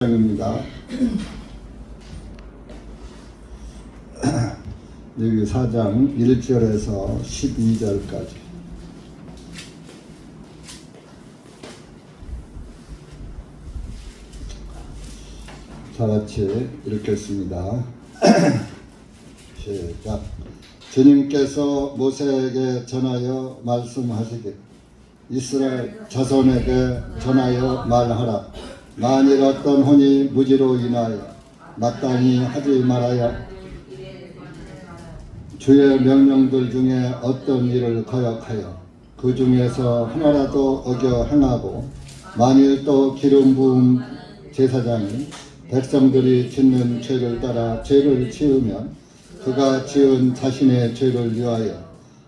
입니다. 여기 4장 1절에서 12절까지. 다 같이 읽겠습니다. 시작. 주님께서 모세에게 전하여 말씀하시길, 이스라엘 자손에게 전하여 말하라. 만일 어떤 혼이 무지로 인하여 마땅히 하지 말아야 주의 명령들 중에 어떤 일을 거역하여 그 중에서 하나라도 어겨 행하고, 만일 또 기름 부음 제사장이 백성들이 짓는 죄를 따라 죄를 지으면 그가 지은 자신의 죄를 위하여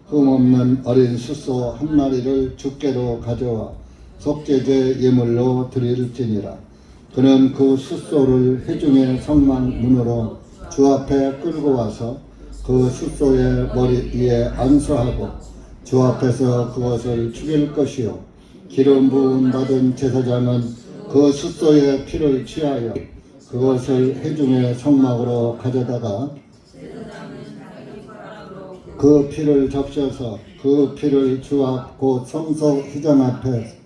흠없는 어린 숫소 한 마리를 주께로 가져와 속죄제 예물로 드릴지니라. 그는 그 숫소를 회중의 성막문으로 주 앞에 끌고 와서 그 숫소의 머리 위에 안수하고 주 앞에서 그것을 죽일 것이요, 기름 부음 받은 제사장은 그 숫소의 피를 취하여 그것을 회중의 성막으로 가져다가 그 피를 적셔서 그 피를 주 앞 곧 성소 휘장 앞에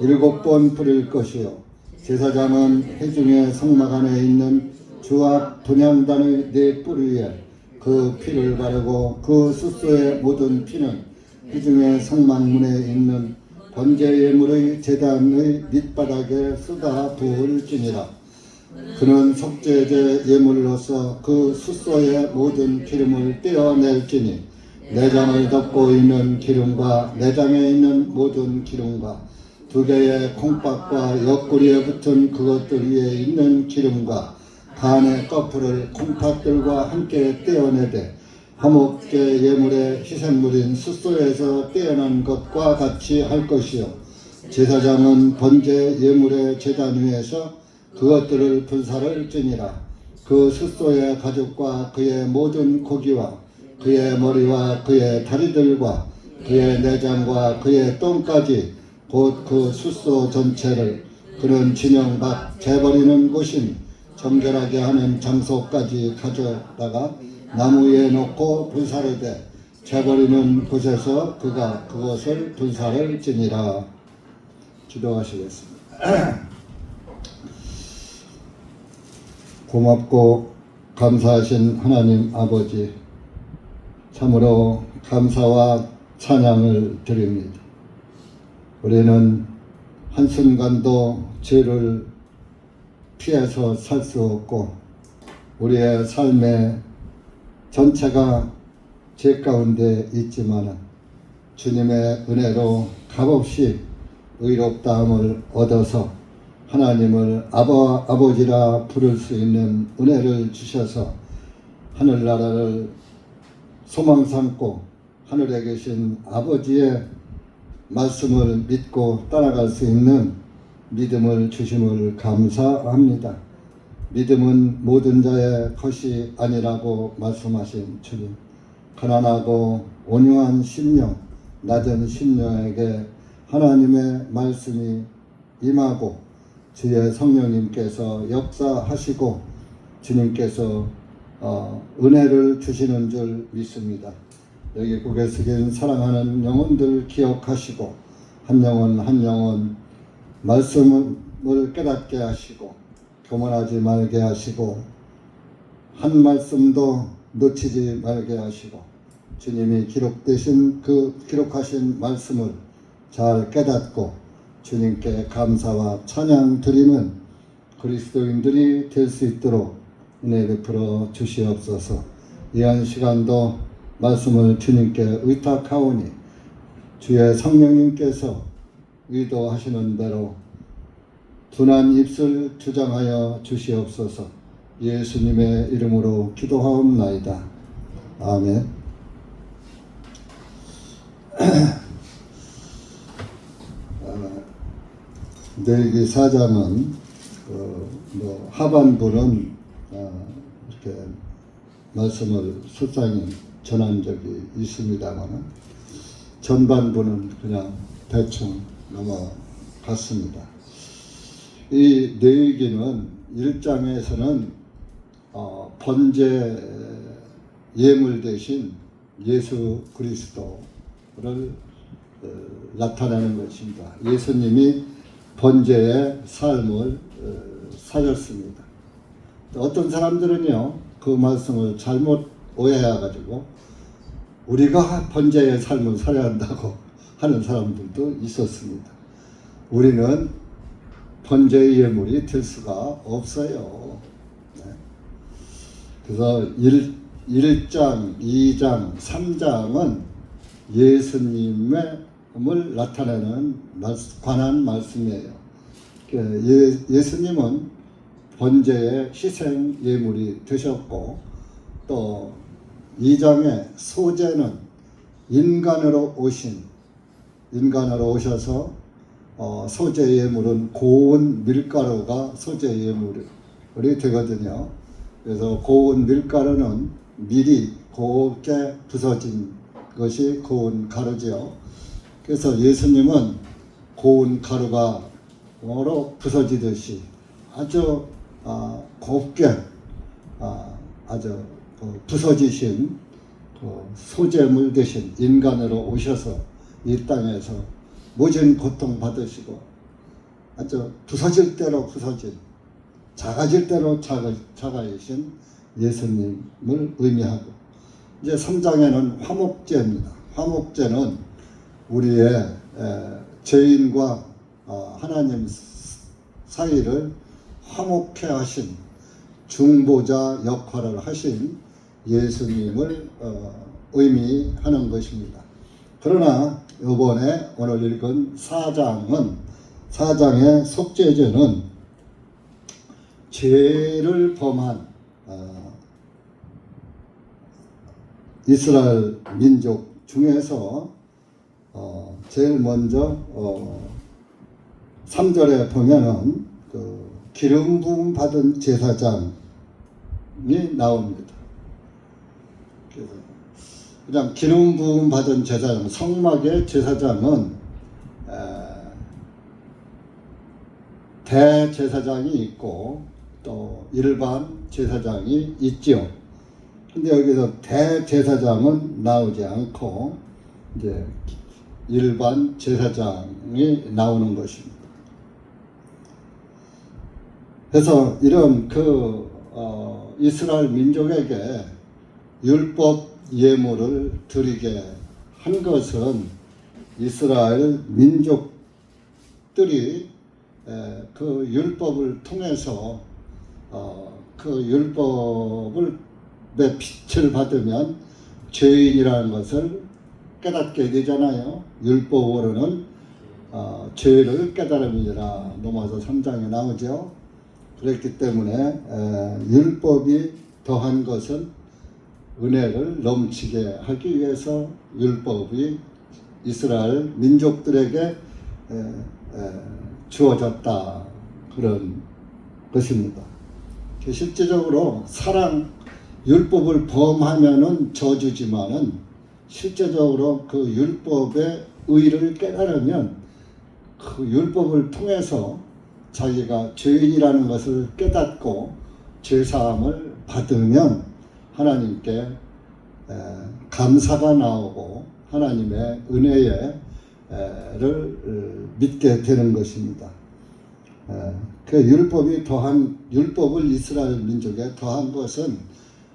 7번 뿌릴 것이요, 제사장은 회중의 성막 안에 있는 주 앞 분향단의 4뿔 위에 그 피를 바르고, 그 숫소의 모든 피는 회중의 성막문에 있는 번제 예물의 제단의 밑바닥에 쏟아 부을지니라. 그는 속죄제 예물로서 그 숫소의 모든 기름을 떼어낼지니, 내장을 덮고 있는 기름과 내장에 있는 모든 기름과 2개의 콩팥과 옆구리에 붙은 그것들 위에 있는 기름과 간의 거풀을 콩팥들과 함께 떼어내되 화목제 예물의 희생물인 숫소에서 떼어난 것과 같이 할 것이요, 제사장은 번제 예물의 제단 위에서 그것들을 불사를지니라. 그 숫소의 가죽과 그의 모든 고기와 그의 머리와 그의 다리들과 그의 내장과 그의 똥까지 곧 그 숫소 전체를 그는 진영 밖 재버리는 곳인 정결하게 하는 장소까지 가져다가 나무 위에 놓고 불사르되 재버리는 곳에서 그가 그것을 불사를지니라. 기도하시겠습니다. 고맙고 감사하신 하나님 아버지, 참으로 감사와 찬양을 드립니다. 우리는 한순간도 죄를 피해서 살 수 없고, 우리의 삶의 전체가 죄 가운데 있지만 주님의 은혜로 값없이 의롭다함을 얻어서 하나님을 아버지라 부를 수 있는 은혜를 주셔서 하늘나라를 소망 삼고 하늘에 계신 아버지의 말씀을 믿고 따라갈 수 있는 믿음을 주심을 감사합니다. 믿음은 모든 자의 것이 아니라고 말씀하신 주님, 가난하고 온유한 심령, 낮은 심령에게 하나님의 말씀이 임하고 주의 성령님께서 역사하시고 주님께서 은혜를 주시는 줄 믿습니다. 여기 고개 숙인 사랑하는 영혼들 기억하시고 한 영혼 한 영혼 말씀을 깨닫게 하시고 교만하지 말게 하시고 한 말씀도 놓치지 말게 하시고, 주님이 기록하신 말씀을 잘 깨닫고 주님께 감사와 찬양 드리는 그리스도인들이 될 수 있도록 은혜 베풀어 주시옵소서. 이한 시간도 말씀을 주님께 의탁하오니 주의 성령님께서 의도하시는 대로 둔한 입술 주장하여 주시옵소서. 예수님의 이름으로 기도하옵나이다. 아멘. 내기 4장은 하반부는 이렇게 말씀을 수상히 전한 적이 있습니다만 전반부는 그냥 대충 넘어갔습니다. 이 내기는 1장에서는 번제 예물 대신 예수 그리스도를 나타내는 것입니다. 예수님이 번제의 삶을 사셨습니다. 어떤 사람들은요, 그 말씀을 잘못 오해해가지고 우리가 번제의 삶을 살아야 한다고 하는 사람들도 있었습니다. 우리는 번제의 예물이 될 수가 없어요. 네. 그래서 1장, 2장, 3장은 예수님을 나타내는 관한 말씀이에요. 예수님은 번제의 희생 예물이 되셨고, 또 2장의 소제는 인간으로 오셔서 소제 예물은 고운 밀가루가 소제 예물이 되거든요. 그래서 고운 밀가루는 밀이 곱게 부서진 것이 고운 가루지요. 그래서 예수님은 고운 가루가 부서지듯이 아주 곱게 아주 부서지신 소재물 대신 인간으로 오셔서 이 땅에서 모진 고통 받으시고 아주 부서질 대로 부서진, 작아질 대로 작아지신 예수님을 의미하고, 이제 3장에는 화목제입니다. 화목제는 우리의 죄인과 하나님 사이를 화목해 하신 중보자 역할을 하신 예수님을 의미하는 것입니다. 그러나 이번에 오늘 읽은 4장의 속죄제는 죄를 범한 이스라엘 민족 중에서 제일 먼저 3절에 보면은 그 기름 부음 받은 제사장이 나옵니다. 그래서 그냥 기름 부음 받은 제사장, 성막의 제사장은 대제사장이 있고 또 일반 제사장이 있죠. 근데 여기서 대제사장은 나오지 않고 이제 일반 제사장이 나오는 것입니다. 그래서 이런 이스라엘 민족에게 율법 예물을 드리게 한 것은 이스라엘 민족들이 그 율법을 통해서 그 율법의 빛을 받으면 죄인이라는 것을 깨닫게 되잖아요. 율법으로는 죄를 깨달음이라 로마서 3장에 나오죠. 그렇기 때문에 율법이 더한 것은 은혜를 넘치게 하기 위해서 율법이 이스라엘 민족들에게 주어졌다, 그런 것입니다. 실제적으로 율법을 범하면은 저주지만은 실제적으로 그 율법의 의를 깨달으면 그 율법을 통해서 자기가 죄인이라는 것을 깨닫고 죄사함을 받으면 하나님께 감사가 나오고 하나님의 은혜를 믿게 되는 것입니다. 그 율법을 이스라엘 민족에 더한 것은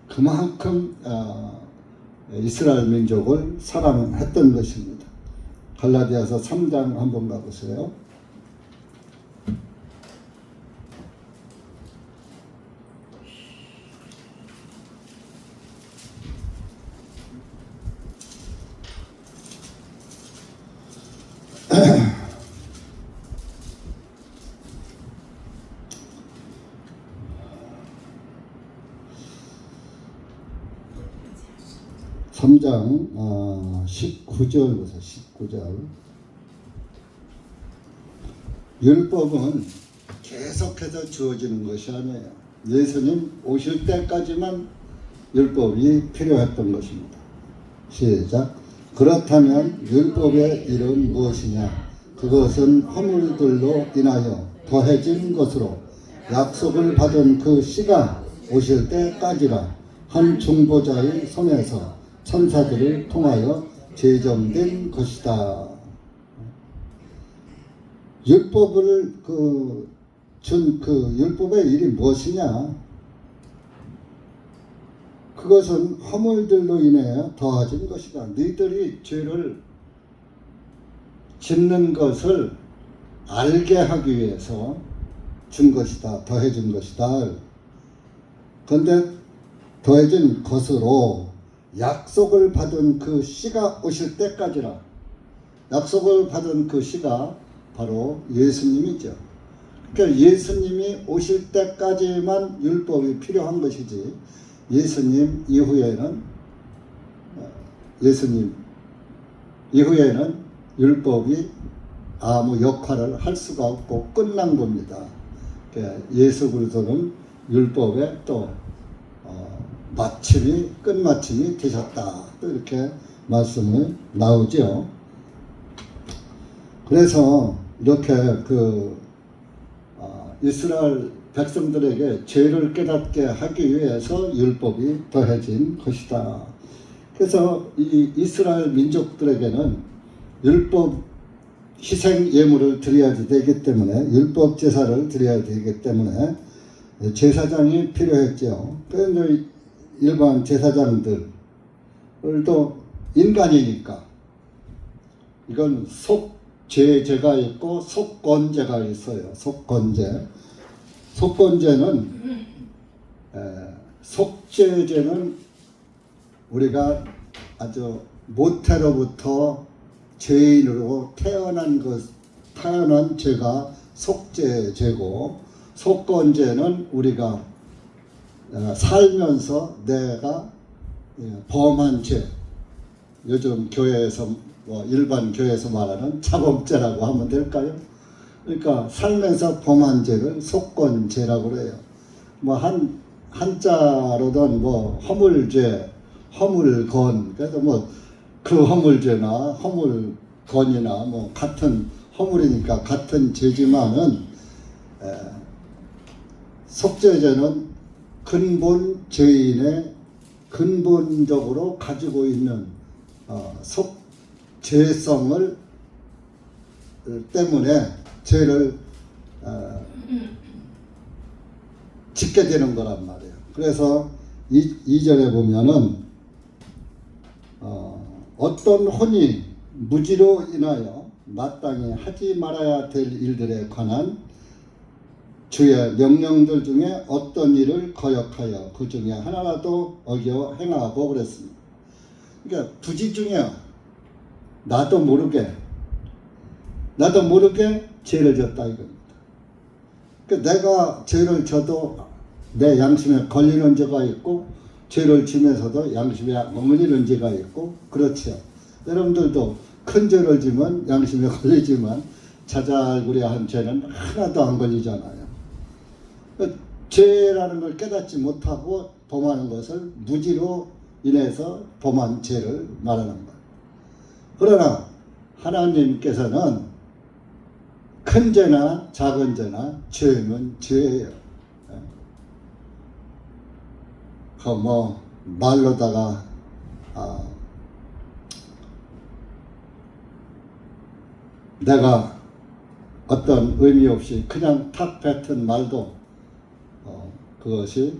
그만큼 이스라엘 민족을 사랑했던 것입니다. 갈라디아서 3장 한번 가보세요. 삼 장 19절 보세요. 19절. 율법은 계속해서 주어지는 것이 아니에요. 예수님 오실 때까지만 율법이 필요했던 것입니다. 시작. 그렇다면 율법의 일은 무엇이냐? 그것은 허물들로 인하여 더해진 것으로 약속을 받은 그 씨가 오실 때까지라 한 중보자의 손에서 천사들을 통하여 제정된 것이다. 율법을 준 그 율법의 일이 무엇이냐? 그것은 허물들로 인해 더해진 것이다. 너희들이 죄를 짓는 것을 알게 하기 위해서 준 것이다. 더해준 것이다. 그런데 더해진 것으로 약속을 받은 그 씨가 오실 때까지라. 약속을 받은 그 씨가 바로 예수님이죠. 그러니까 예수님이 오실 때까지만 율법이 필요한 것이지, 예수님 이후에는 율법이 아무 역할을 할 수가 없고 끝난 겁니다. 그러니까 예수 그리스도는 율법의 또 끝마침이 되셨다. 또 이렇게 말씀을 나오죠. 그래서 이렇게 이스라엘 백성들에게 죄를 깨닫게 하기 위해서 율법이 더해진 것이다. 그래서 이 이스라엘 민족들에게는 율법 희생 예물을 드려야 되기 때문에, 율법 제사를 드려야 되기 때문에 제사장이 필요했죠. 그런데 일반 제사장들도 인간이니까 이건 속죄제가 있고 속건제가 있어요. 속죄제는 우리가 아주 모태로부터 죄인으로 태어난 죄가 속죄제고, 속건제는 우리가 살면서 내가 범한 죄, 요즘 교회에서 일반 교회에서 말하는 자범죄라고 하면 될까요? 그러니까 살면서 범한 죄를 속건죄라고 그래요. 한자로든 허물죄, 허물건, 그래서 그 허물죄나 허물건이나 같은 허물이니까 같은 죄지만은, 속죄죄는 근본 죄인의 근본적으로 가지고 있는 죄성을 때문에 죄를 짓게 되는 거란 말이에요. 그래서 이절에 보면은 어떤 혼이 무지로 인하여 마땅히 하지 말아야 될 일들에 관한 주의 명령들 중에 어떤 일을 거역하여 그 중에 하나라도 어겨 행하고 그랬습니다. 그러니까 부지 중에 나도 모르게 죄를 졌다 이겁니다. 그러니까 내가 죄를 져도 내 양심에 걸리는 죄가 있고, 죄를 지면서도 양심에 머물리는 죄가 있고, 그렇죠. 여러분들도 큰 죄를 지면 양심에 걸리지만 자잘구레한 죄는 하나도 안 걸리잖아요. 그러니까 죄라는 걸 깨닫지 못하고 범하는 것을 무지로 인해서 범한 죄를 말하는 거예요. 그러나 하나님께서는 큰 죄나 작은 죄나 죄는 죄예요. 말로다가 내가 어떤 의미 없이 그냥 탁 뱉은 말도 그것이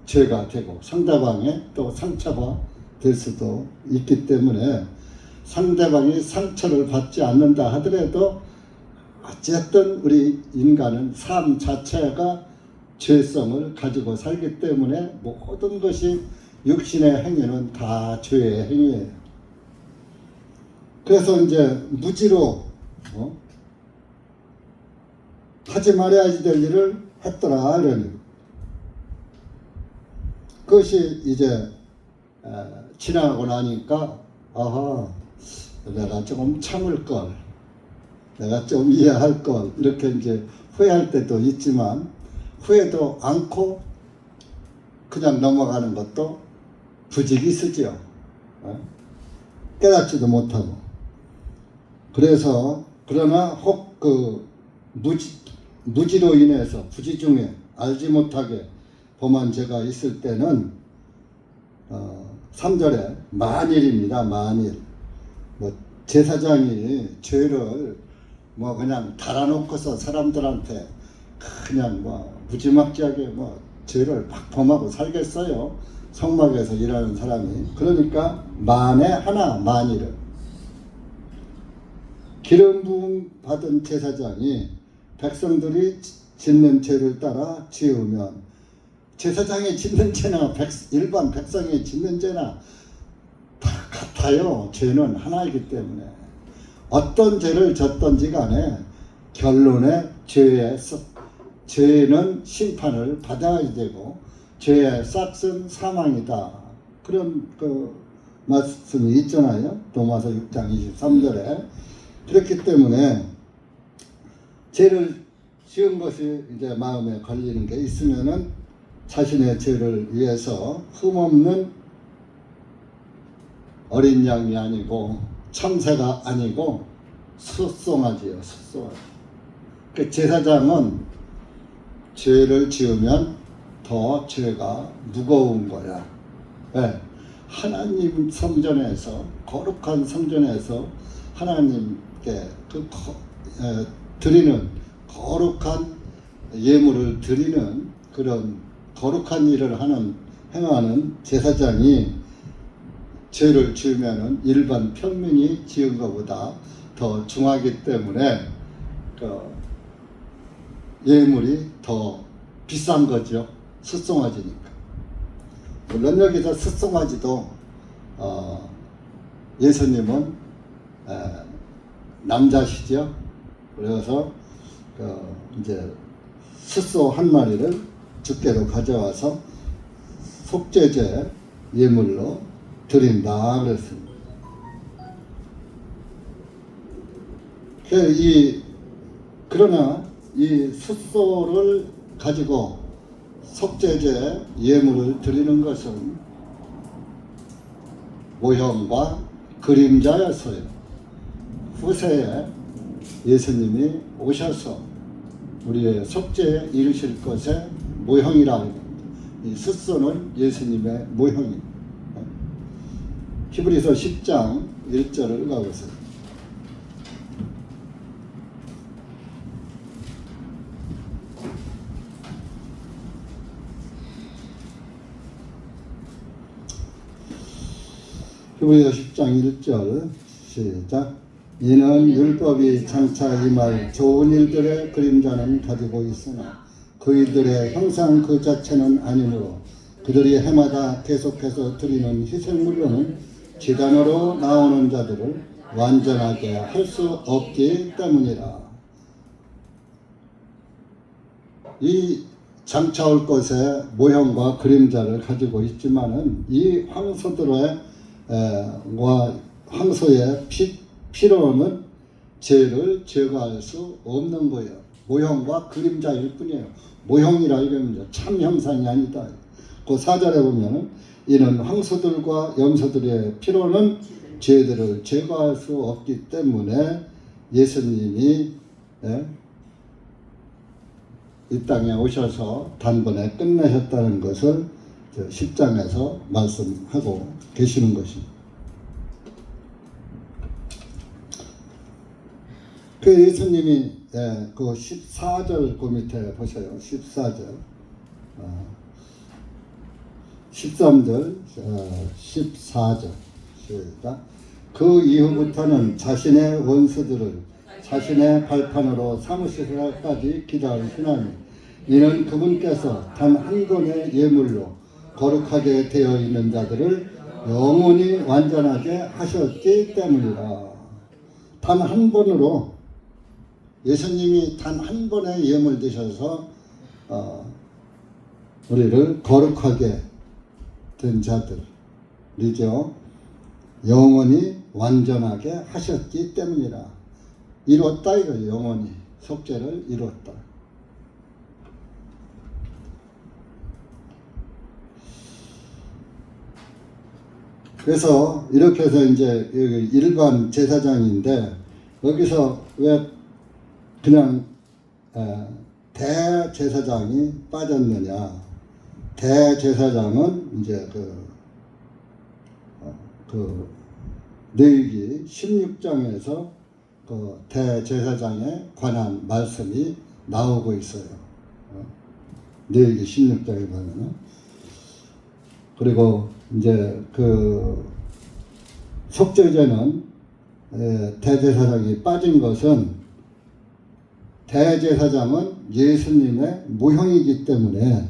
죄가 되고 상대방의 또 상처가 될 수도 있기 때문에, 상대방이 상처를 받지 않는다 하더라도 어쨌든 우리 인간은 삶 자체가 죄성을 가지고 살기 때문에 모든 것이 육신의 행위는 다 죄의 행위예요. 그래서 이제 무지로 하지 말아야지 될 일을 했더라 이러니, 그것이 이제 지나고 나니까 내가 조금 참을 걸, 내가 좀 이해할 걸, 이렇게 이제 후회할 때도 있지만, 후회도 않고 그냥 넘어가는 것도 부직이 쓰죠. 깨닫지도 못하고. 그래서 그러나 혹 무지로 인해서 부지 중에 알지 못하게 범한 죄가 있을 때는 3절에 만일입니다. 만일. 뭐 제사장이 죄를 뭐 그냥 달아놓고서 사람들한테 그냥 뭐 무지막지하게 뭐 죄를 막 범하고 살겠어요. 성막에서 일하는 사람이. 그러니까 만에 하나 만일을 기름 부음 받은 제사장이 백성들이 짓는 죄를 따라 지으면 제사장이 짓는 죄나 일반 백성이 짓는 죄나 다 같아요. 죄는 하나이기 때문에 어떤 죄를 졌던지 간에 결론에 죄는 심판을 받아야 되고 죄의 싹은 사망이다. 그런 그 말씀이 있잖아요. 로마서 6장 23절에. 그렇기 때문에 죄를 지은 것이 이제 마음에 걸리는 게 있으면은 자신의 죄를 위해서 흠없는 어린 양이 아니고 참새가 아니고 숫송아지요. 숫송아지. 그 제사장은 죄를 지으면 더 죄가 무거운 거야. 네. 하나님 성전에서 거룩한 성전에서 하나님께 드리는 거룩한 예물을 드리는 그런 거룩한 일을 행하는 제사장이 죄를 지으면은 일반 평민이 지은 것보다 더 중하기 때문에 그 예물이 더 비싼 거죠. 숫송아지니까. 물론 여기서 숫송아지도 예수님은 남자시죠. 그래서 이제 숫소 한 마리를 주께로 가져와서 속죄제 예물로 드린다 그랬습니다. 그러나 이 숫소를 가지고 속죄제 예물을 드리는 것은 모형과 그림자였어요. 후세에 예수님이 오셔서 우리의 속죄에 이르실 것의 모형이라고 합니다. 이 숫소는 예수님의 모형입니다. 히브리서 10장 1절을 읽어보세요. 히브리서 10장 1절 시작. 이는 율법이 장차 임할 좋은 일들의 그림자는 가지고 있으나 그 일들의 형상 그 자체는 아니므로 그들이 해마다 계속해서 드리는 희생물로는 지단으로 나오는 자들을 완전하게 할 수 없기 때문이라. 이 장차 올 것의 모형과 그림자를 가지고 있지만은 이 황소들의 황소의 피로는 죄를 제거할 수 없는 거예요. 모형과 그림자일 뿐이에요. 모형이라 이겁니다. 참 형상이 아니다. 그 4절에 보면은 이는 황소들과 염소들의 피로는 죄들을 제거할 수 없기 때문에 예수님이 이 땅에 오셔서 단번에 끝내셨다는 것을 10장에서 말씀하고 계시는 것입니다. 그 예수님이 그 14절 그 밑에 보세요. 14절 13절 14절 시작. 그 이후부터는 자신의 원수들을 자신의 발판으로 삼으시기까지 기다리시나니 이는 그분께서 단 한 번의 예물로 거룩하게 되어 있는 자들을 영원히 완전하게 하셨기 때문이라. 단 한 번으로 예수님이 단 한 번의 예물 되셔서 우리를 거룩하게 된 자들이죠. 영원히 완전하게 하셨기 때문이라. 이뤘다 이거예요. 영원히 속죄를 이뤘다. 그래서 이렇게 해서 이제 일반 제사장인데 여기서 왜 그냥 대제사장이 빠졌느냐? 대제사장은 이제 레위기 16장에서 그 대제사장에 관한 말씀이 나오고 있어요. 레위기 16장에 보면은. 그리고 이제 그 속죄제는 대제사장이 빠진 것은 대제사장은 예수님의 모형이기 때문에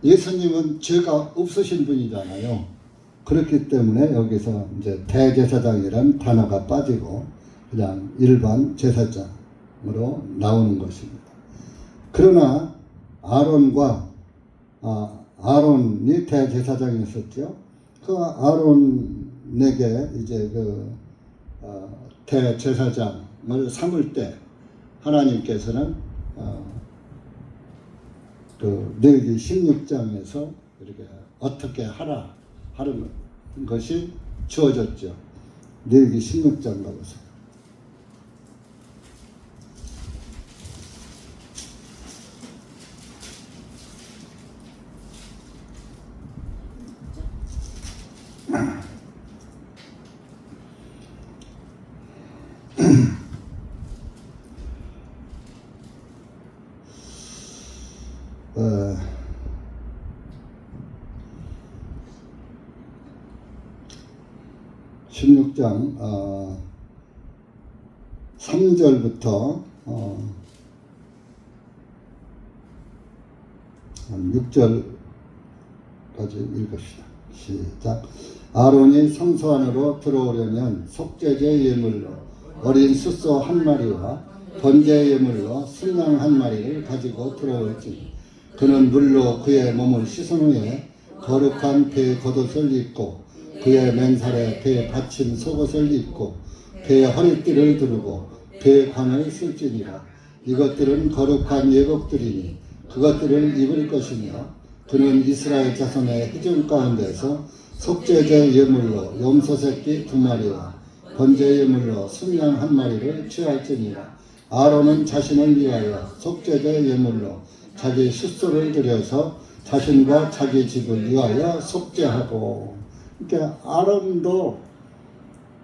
예수님은 죄가 없으신 분이잖아요. 그렇기 때문에 여기서 이제 대제사장이란 단어가 빠지고 그냥 일반 제사장으로 나오는 것입니다. 그러나 아론이 대제사장이었었죠. 그 아론에게 이제 대제사장을 삼을 때 하나님께서는 레위기 16장에서 이렇게 어떻게 하라 하는 것이 주어졌죠. 레위기 16장 가보세요. 어, 16장 3절부터 6절까지 읽읍시다. 시작. 아론이 성소 안으로 들어오려면 속죄제 예물로 어린 숫소 한 마리와 번제 예물로 순양 한 마리를 가지고 들어올지니 그는 물로 그의 몸을 씻은 후에 거룩한 배 겉옷을 입고 그의 맨살에 배 받침 속옷을 입고 배 허리띠를 두르고 배 관을 쓸지니라. 이것들은 거룩한 예복들이니 그것들을 입을 것이며 그는 이스라엘 자손의 회중 가운데서 속죄제 예물로 염소새끼 2마리와 번제 예물로 순양 1마리를 취할지니라. 아론은 자신을 위하여 속죄제 예물로 자기 숫소를 들여서 자신과 자기 집을 위하여 속죄하고. 그러니까 아론도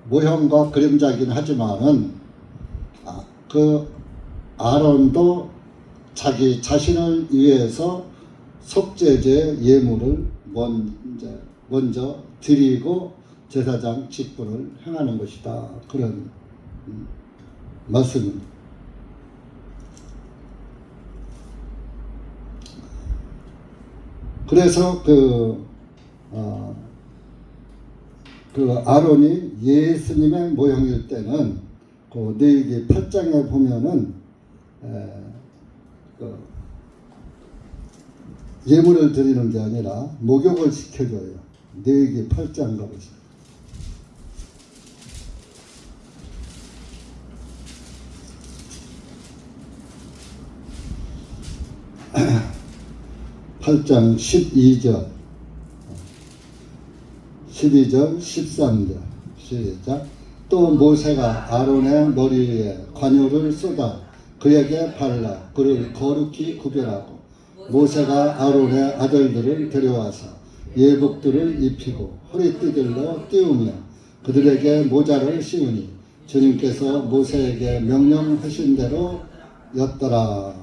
모형과 그림자이긴 하지만은 그 아론도 자기 자신을 위해서 속죄제 예물을 먼저 드리고 제사장 직분을 행하는 것이다. 그런 말씀입니다. 그래서 그 아론이 예수님의 모형일 때는 그 레위기 8장에 보면은 예물을 드리는 게 아니라 목욕을 시켜줘요. 레위기 8장 가보세요. (8장) 12절 13절 시작. 또 모세가 아론의 머리 위에 관유를 쏟아 그에게 발라 그를 거룩히 구별하고 모세가 아론의 아들들을 데려와서 예복들을 입히고 허리띠들로 띄우며 그들에게 모자를 씌우니 주님께서 모세에게 명령하신 대로 였더라.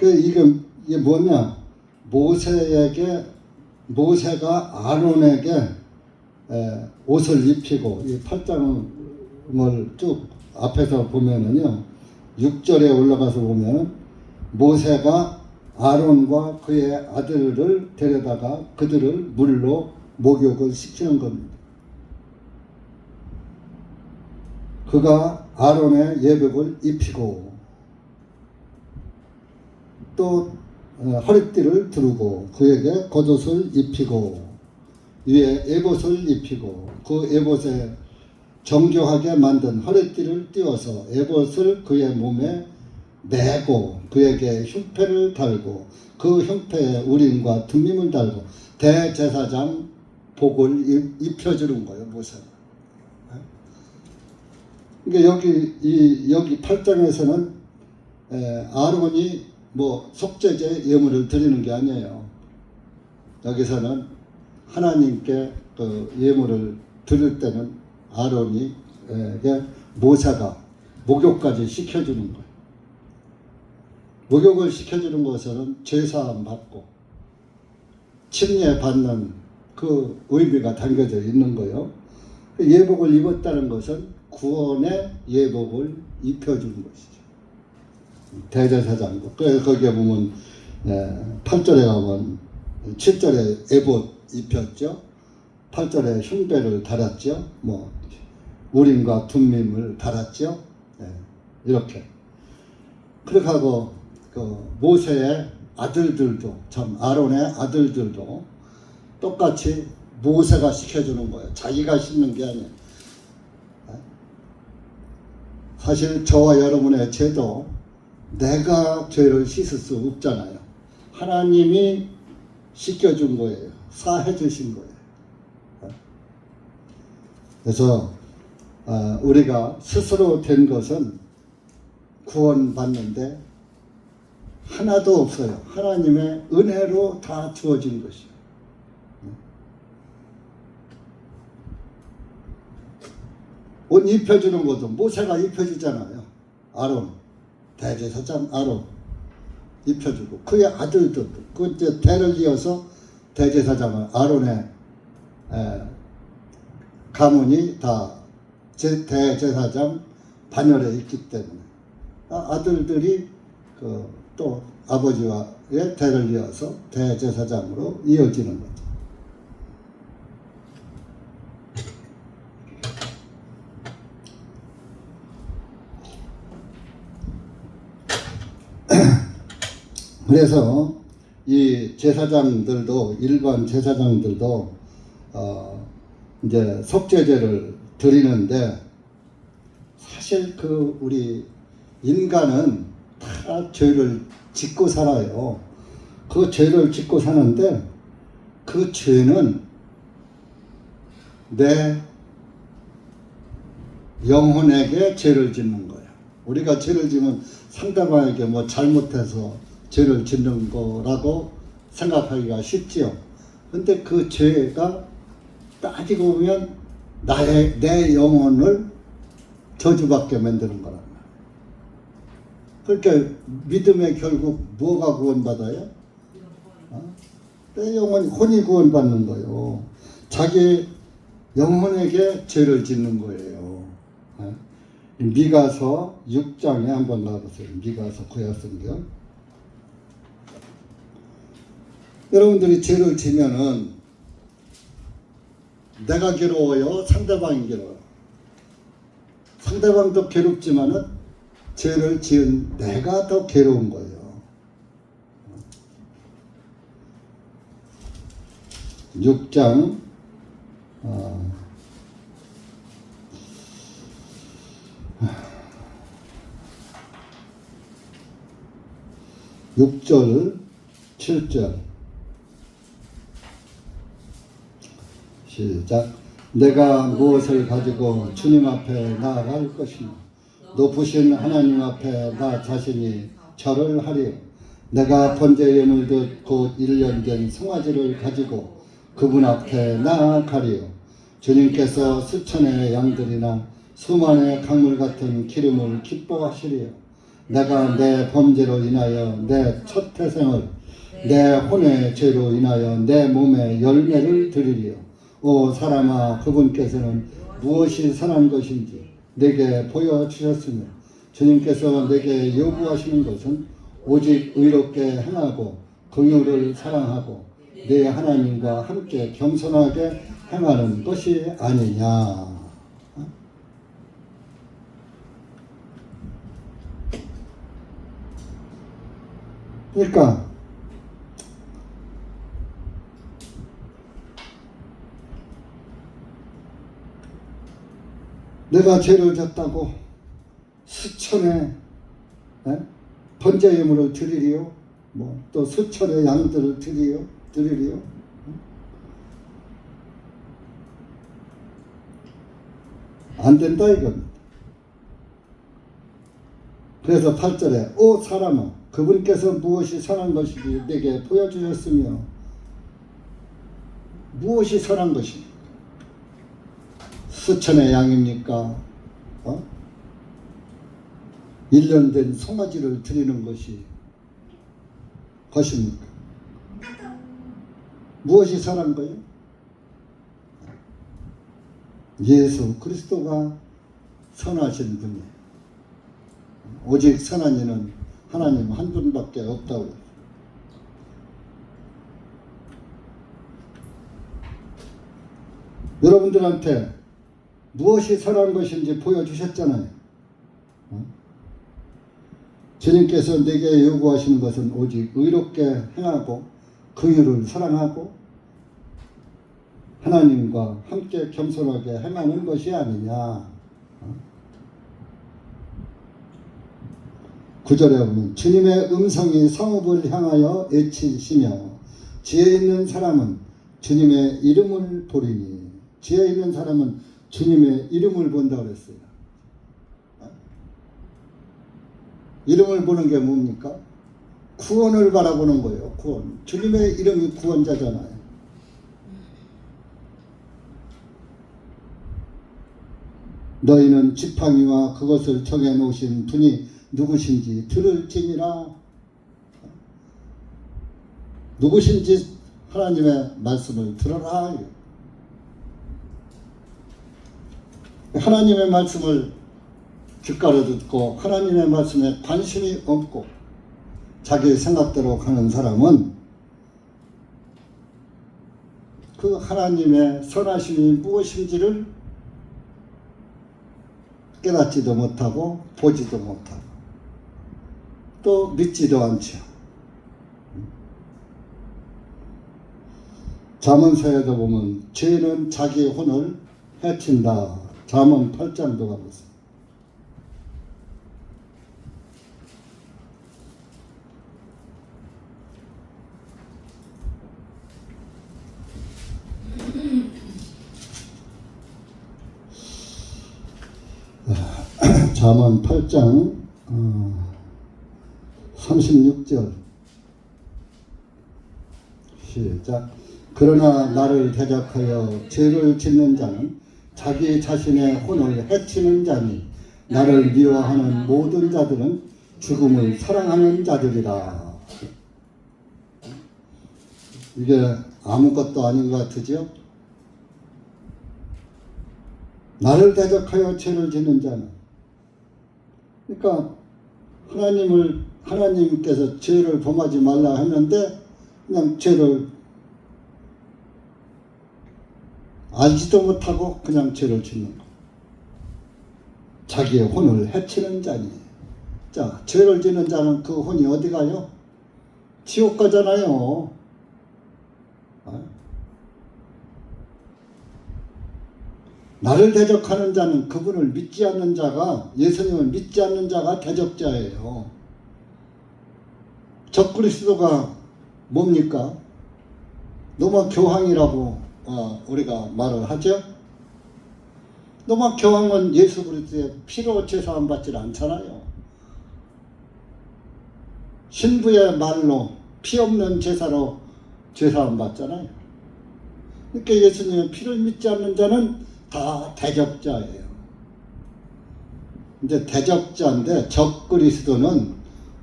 이게 뭐냐? 모세가 아론에게 옷을 입히고 이 8장을 쭉 앞에서 보면은요 6절에 올라가서 보면은 모세가 아론과 그의 아들을 데려다가 그들을 물로 목욕을 시키는 겁니다. 그가 아론의 예복을 입히고 또 허리띠를 두르고 그에게 겉옷을 입히고 위에 에봇을 입히고 그 에봇에 정교하게 만든 허리띠를 띄워서 에봇을 그의 몸에 매고 그에게 흉패를 달고 그 흉패에 우림과 둠밈을 달고 대제사장 복을 입혀주는 거예요. 모세가. 그러니까 여기 8장에서는 아론이 뭐 속죄제 예물을 드리는 게 아니에요. 여기서는 하나님께 그 예물을 드릴 때는 아론이 모세가 목욕까지 시켜주는 거예요. 목욕을 시켜주는 것은 죄사함 받고 침례 받는 그 의미가 담겨져 있는 거예요. 예복을 입었다는 것은 구원의 예복을 입혀준 것이죠. 대제사장도. 그래서 거기에 보면 8절에 가면 7절에 에봇 입혔죠. 8절에 흉배를 달았죠. 뭐 우림과 둠밈을 달았죠. 이렇게. 그렇게 하고 그 모세의 아들들도 참 아론의 아들들도 똑같이 모세가 시켜주는 거예요. 자기가 씻는 게 아니에요. 사실 저와 여러분의 죄도 내가 죄를 씻을 수 없잖아요. 하나님이 씻겨준 거예요. 사해 주신 거예요. 그래서 우리가 스스로 된 것은 구원받는데 하나도 없어요. 하나님의 은혜로 다 주어진 것이요. 옷 입혀주는 것도 모세가 입혀주잖아요. 아론, 대제사장 아론 입혀주고 그의 아들들도 그 이제 대를 이어서 대제사장을 아론의 가문이 다 대제사장 반열에 있기 때문에 아들들이 또 아버지와의 대를 이어서 대제사장으로 이어지는 거죠. 그래서 이 제사장들도 일반 제사장들도 이제 속죄제를 드리는데 사실 그 우리 인간은 다 죄를 짓고 살아요. 그 죄를 짓고 사는데 그 죄는 내 영혼에게 죄를 짓는 거예요. 우리가 죄를 지면 상대방에게 뭐 잘못해서 죄를 짓는 거라고 생각하기가 쉽지요. 근데 그 죄가 따지고 보면 내 영혼을 저주받게 만드는 거란 말이에요. 그러니까 믿음의 결국 뭐가 구원받아요? 내 영혼이 혼이 구원받는 거예요. 자기 영혼에게 죄를 짓는 거예요. 미가서 6장에 한번 나와보세요. 미가서 구약성경. 여러분들이 죄를 지면은 내가 괴로워요? 상대방이 괴로워요? 상대방도 괴롭지만은 죄를 지은 내가 더 괴로운 거예요. 6장 6절 7절 시작. 내가 무엇을 가지고 주님 앞에 나아갈 것이냐. 높으신 하나님 앞에 나 자신이 절을 하리요. 내가 번제 예물도 곧 1년 된 송아지를 가지고 그분 앞에 나아가리요. 주님께서 수천의 양들이나 수만의 강물 같은 기름을 기뻐하시리요. 내가 내 범죄로 인하여 내 첫 태생을 내 혼의 죄로 인하여 내 몸에 열매를 드리리요. 오 사람아, 그분께서는 무엇이 선한 것인지 내게 보여주셨으며 주님께서 내게 요구하시는 것은 오직 의롭게 행하고 긍휼을 사랑하고 내 하나님과 함께 겸손하게 행하는 것이 아니냐. 그러니까 내가 죄를 졌다고 수천의 번제 예물을 드리리요. 뭐 또 수천의 양들을 드리리요. 안 된다 이겁니다. 그래서 8절에 오 사람아 그분께서 무엇이 선한 것인지 내게 보여주셨으며 무엇이 선한 것입니까? 수천의 양입니까? 1년 된 송아지를 드리는 것입니까? 무엇이 선한 거예요? 예수 그리스도가 선하신 분이에요. 오직 선한 이는 하나님 한 분밖에 없다고. 여러분들한테 무엇이 선한 것인지 보여주셨잖아요. 주님께서 내게 요구하시는 것은 오직 의롭게 행하고 긍휼을 사랑하고 하나님과 함께 겸손하게 행하는 것이 아니냐. 9절에 보면 주님의 음성이 성읍을 향하여 외치시며 지혜 있는 사람은 주님의 이름을 보리니. 지혜 있는 사람은 주님의 이름을 본다 그랬어요. 이름을 보는 게 뭡니까? 구원을 바라보는 거예요. 구원. 주님의 이름이 구원자잖아요. 너희는 지팡이와 그것을 정해 놓으신 분이 누구신지 들을지니라. 누구신지 하나님의 말씀을 들어라. 하나님의 말씀을 귓가로 듣고 하나님의 말씀에 관심이 없고 자기 생각대로 가는 사람은 그 하나님의 선하심이 무엇인지를 깨닫지도 못하고 보지도 못하고 또 믿지도 않죠. 잠언서에도 보면 죄는 자기 혼을 해친다. 잠언 8장도 가보세요. 잠언 8장 36절 시작. 그러나 나를 대적하여 죄를 짓는 자는 자기 자신의 혼을 해치는 자니 나를 미워하는 모든 자들은 죽음을 사랑하는 자들이라. 이게 아무것도 아닌 것 같으죠? 나를 대적하여 죄를 짓는 자는, 그러니까 하나님께서 죄를 범하지 말라 했는데 그냥 죄를 알지도 못하고 그냥 죄를 짓는 거. 자기의 혼을 해치는 자니. 자, 죄를 짓는 자는 그 혼이 어디 가요? 지옥 가잖아요. 나를 대적하는 자는 그분을 믿지 않는 자가, 예수님을 믿지 않는 자가 대적자예요. 적그리스도가 뭡니까? 노마 교황이라고 우리가 말을 하죠. 노마 교황은 예수 그리스도의 피로 제사함 받지 않잖아요. 신부의 말로 피 없는 제사로 제사함 받잖아요. 그러니까 예수님의 피를 믿지 않는 자는 다 대적자예요. 근데 대적자인데 적그리스도는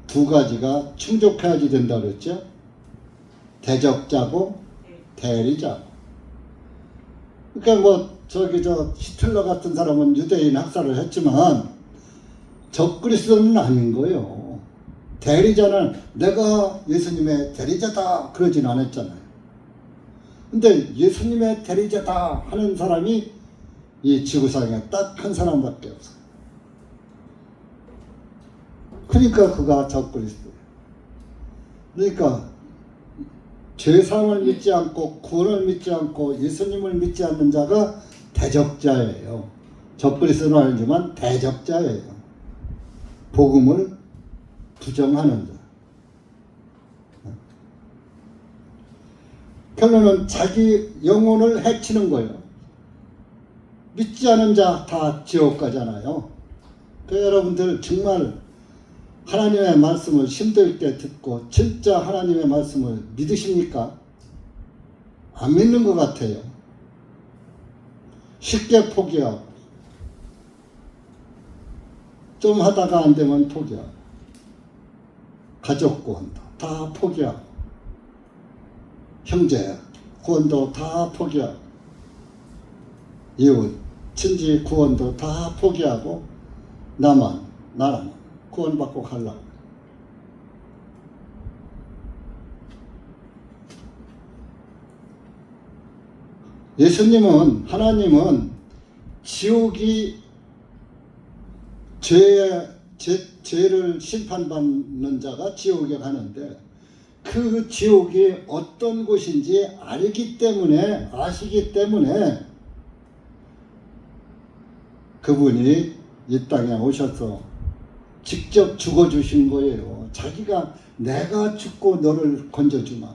두 가지가 충족해야지 된다 그랬죠. 대적자고 대리자고. 그러니까 히틀러 같은 사람은 유대인 학살을 했지만 적그리스도는 아닌 거예요. 대리자는 내가 예수님의 대리자다 그러진 않았잖아요. 근데 예수님의 대리자다 하는 사람이 이 지구상에 딱 한 사람밖에 없어요. 그러니까 그가 적그리스도예요. 그러니까 죄사함을 믿지 않고 구원을 믿지 않고 예수님을 믿지 않는 자가 대적자예요. 적그리스도는 아니지만 대적자예요. 복음을 부정하는 자. 결론은 자기 영혼을 해치는 거예요. 믿지 않은 자 다 지옥 가잖아요. 그러니까 여러분들 정말 하나님의 말씀을 심도 있게 듣고 진짜 하나님의 말씀을 믿으십니까? 안 믿는 것 같아요. 쉽게 포기하고 좀 하다가 안 되면 포기하고 가족 구원도 다 포기하고 형제 구원도 다 포기하고 이웃 친지 구원도 다 포기하고 나라만 구원받고 가려고. 예수님은 하나님은 지옥이 죄를 심판받는 자가 지옥에 가는데 그 지옥이 어떤 곳인지 아시기 때문에 그분이 이 땅에 오셔서 직접 죽어주신 거예요. 자기가 내가 죽고 너를 건져주마.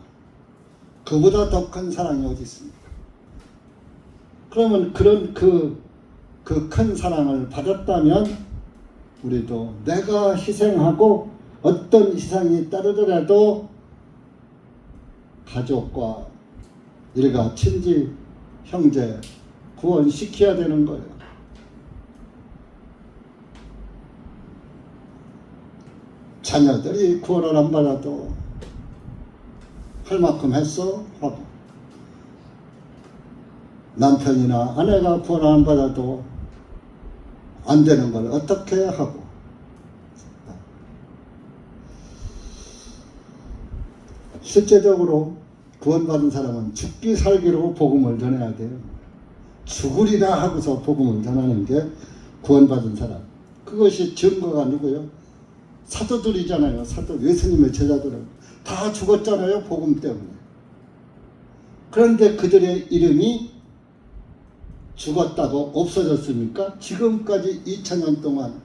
그보다 더 큰 사랑이 어디 있습니까? 그러면 그런 그 큰 사랑을 받았다면 우리도 내가 희생하고 어떤 희생이 따르더라도 가족과 일가 친지 형제 구원시켜야 되는 거예요. 자녀들이 구원을 안 받아도 할 만큼 했어 하고, 남편이나 아내가 구원을 안 받아도 안 되는 걸 어떻게 하고. 실제적으로 구원받은 사람은 죽기 살기로 복음을 전해야 돼요. 죽으리라 하고서 복음을 전하는 게 구원받은 사람. 그것이 증거가 누구요? 사도들이잖아요. 사도 예수님의 제자들은 다 죽었잖아요. 복음 때문에. 그런데 그들의 이름이 죽었다고 없어졌습니까? 지금까지 2000년 동안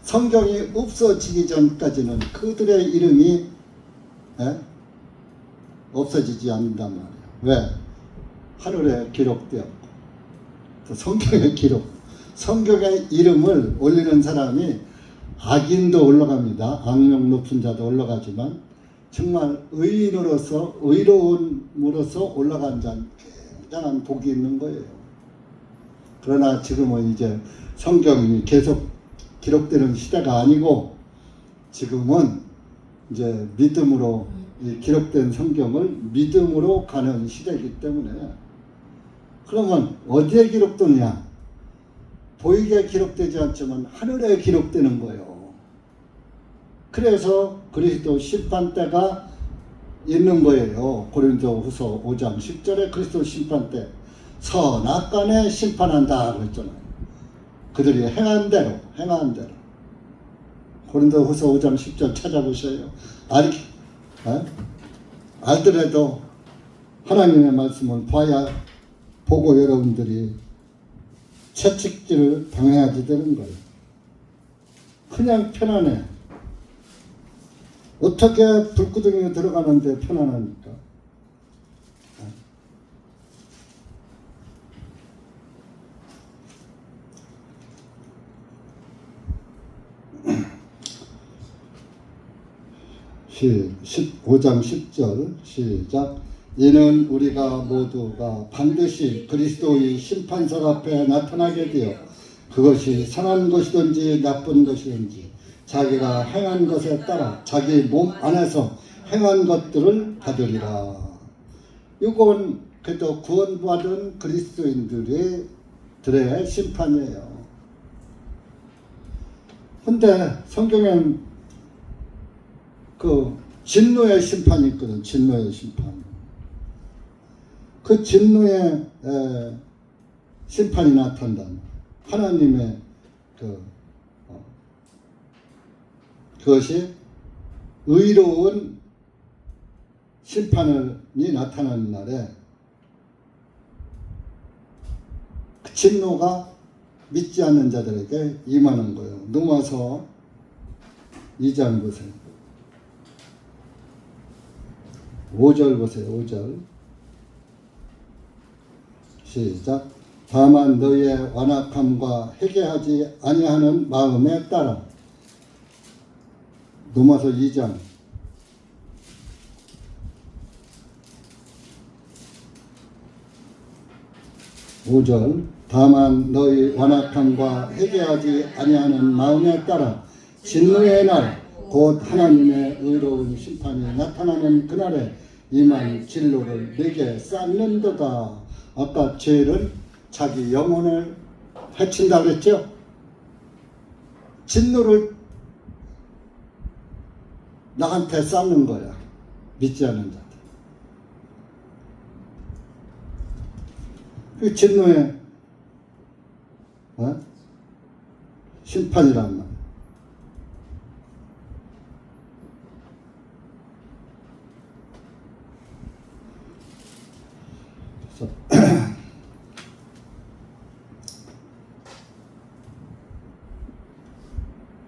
성경이 없어지기 전까지는 그들의 이름이 없어지지 않는단 말이에요. 왜? 하늘에 기록되었고 성경의 기록, 성경의 이름을 올리는 사람이 악인도 올라갑니다. 악명 높은 자도 올라가지만 정말 의인으로서 의로움으로서 올라간 자는 굉장한 복이 있는 거예요. 그러나 지금은 이제 성경이 계속 기록되는 시대가 아니고 지금은 이제 믿음으로 기록된 성경을 믿음으로 가는 시대이기 때문에, 그러면 어디에 기록되느냐? 보이게 기록되지 않지만 하늘에 기록되는 거예요. 그래서 그리스도 심판 때가 있는 거예요. 고린도후서 5장 10절에 그리스도 심판 때 선악간에 심판한다 그랬잖아요. 그들이 행한 대로. 고린도후서 5장 10절 찾아보셔요. 알더라도 하나님의 말씀을 보고 여러분들이 채찍질을 당해야지 되는 거예요. 그냥 편안해. 어떻게 불구덩이에 들어가는데 편안합니까? 시 15장 10절 시작. 이는 우리가 모두가 반드시 그리스도의 심판석 앞에 나타나게 되어 그것이 선한 것이든지 나쁜 것이든지 자기가 행한 것에 따라 자기 몸 안에서 행한 것들을 받으리라. 이건 그래도 구원받은 그리스도인들의 심판이에요. 근데 성경엔 그 진노의 심판이 있거든. 진노의 심판. 그 진노의 심판이 나타난다. 하나님의 그것이 의로운 심판이 나타나는 날에 그 진노가 믿지 않는 자들에게 임하는 거예요. 넘어서 2장 보세요. 5절 보세요. 5절 시작. 다만 너희의 완악함과 회개하지 아니하는 마음에 따라 로마서 2장 5절 다만 너희 완악함과 회개하지 아니하는 마음에 따라 진노의 날 곧 하나님의 의로운 심판이 나타나는 그날에 임한 진로를 내게 쌓는도다. 아까 죄는 자기 영혼을 해친다 그랬죠? 진노를 나한테 쌓는 거야. 믿지 않는 자들. 그 진노의 심판이란 말.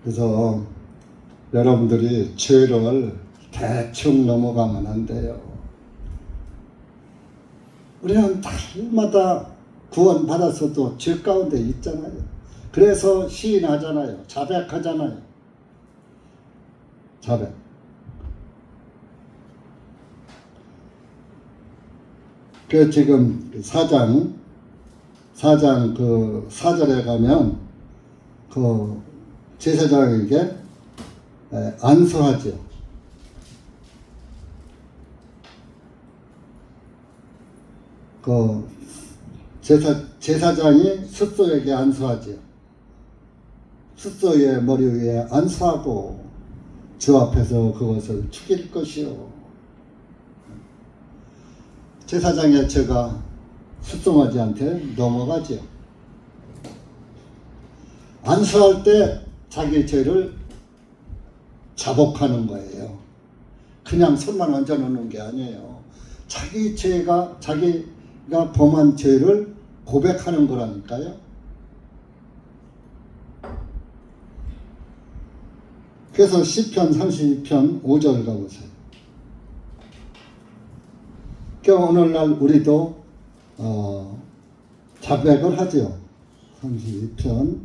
그래서 여러분들이 죄를 대충 넘어가면 안 돼요. 우리는 날마다 구원받았어도 죄 가운데 있잖아요. 그래서 시인하잖아요. 자백하잖아요. 자백. 그 지금 4장 그 4절에 가면 그 제사장에게 안수하죠. 그 제사장이 숫소에게 안수하죠. 숫소의 머리 위에 안수하고 주 앞에서 그것을 죽일 것이요. 제사장의 죄가 숫소맞이한테 넘어가죠. 안수할 때 자기 죄를 자복하는 거예요. 그냥 손만 얹어 놓는 게 아니에요. 자기가 범한 죄를 고백하는 거라니까요. 그래서 시편 32편 5절 가보세요. 그러니까 오늘날 우리도 자백을 하죠. 32편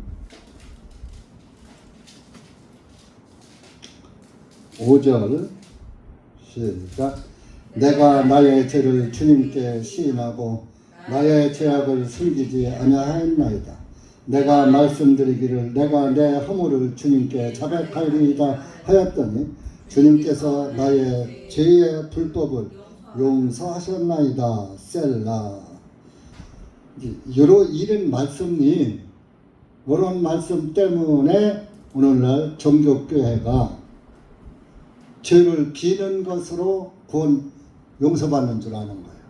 5절 시작. 내가 나의 죄를 주님께 시인하고 나의 죄악을 숨기지 아니하였나이다. 내가 말씀드리기를 내가 내 허물을 주님께 자백하리이다 하였더니 주님께서 나의 죄의 불법을 용서하셨나이다. 셀라. 이런 말씀이 이런 말씀 때문에 오늘날 종교교회가 죄를 비는 것으로 구원 용서받는 줄 아는 거예요.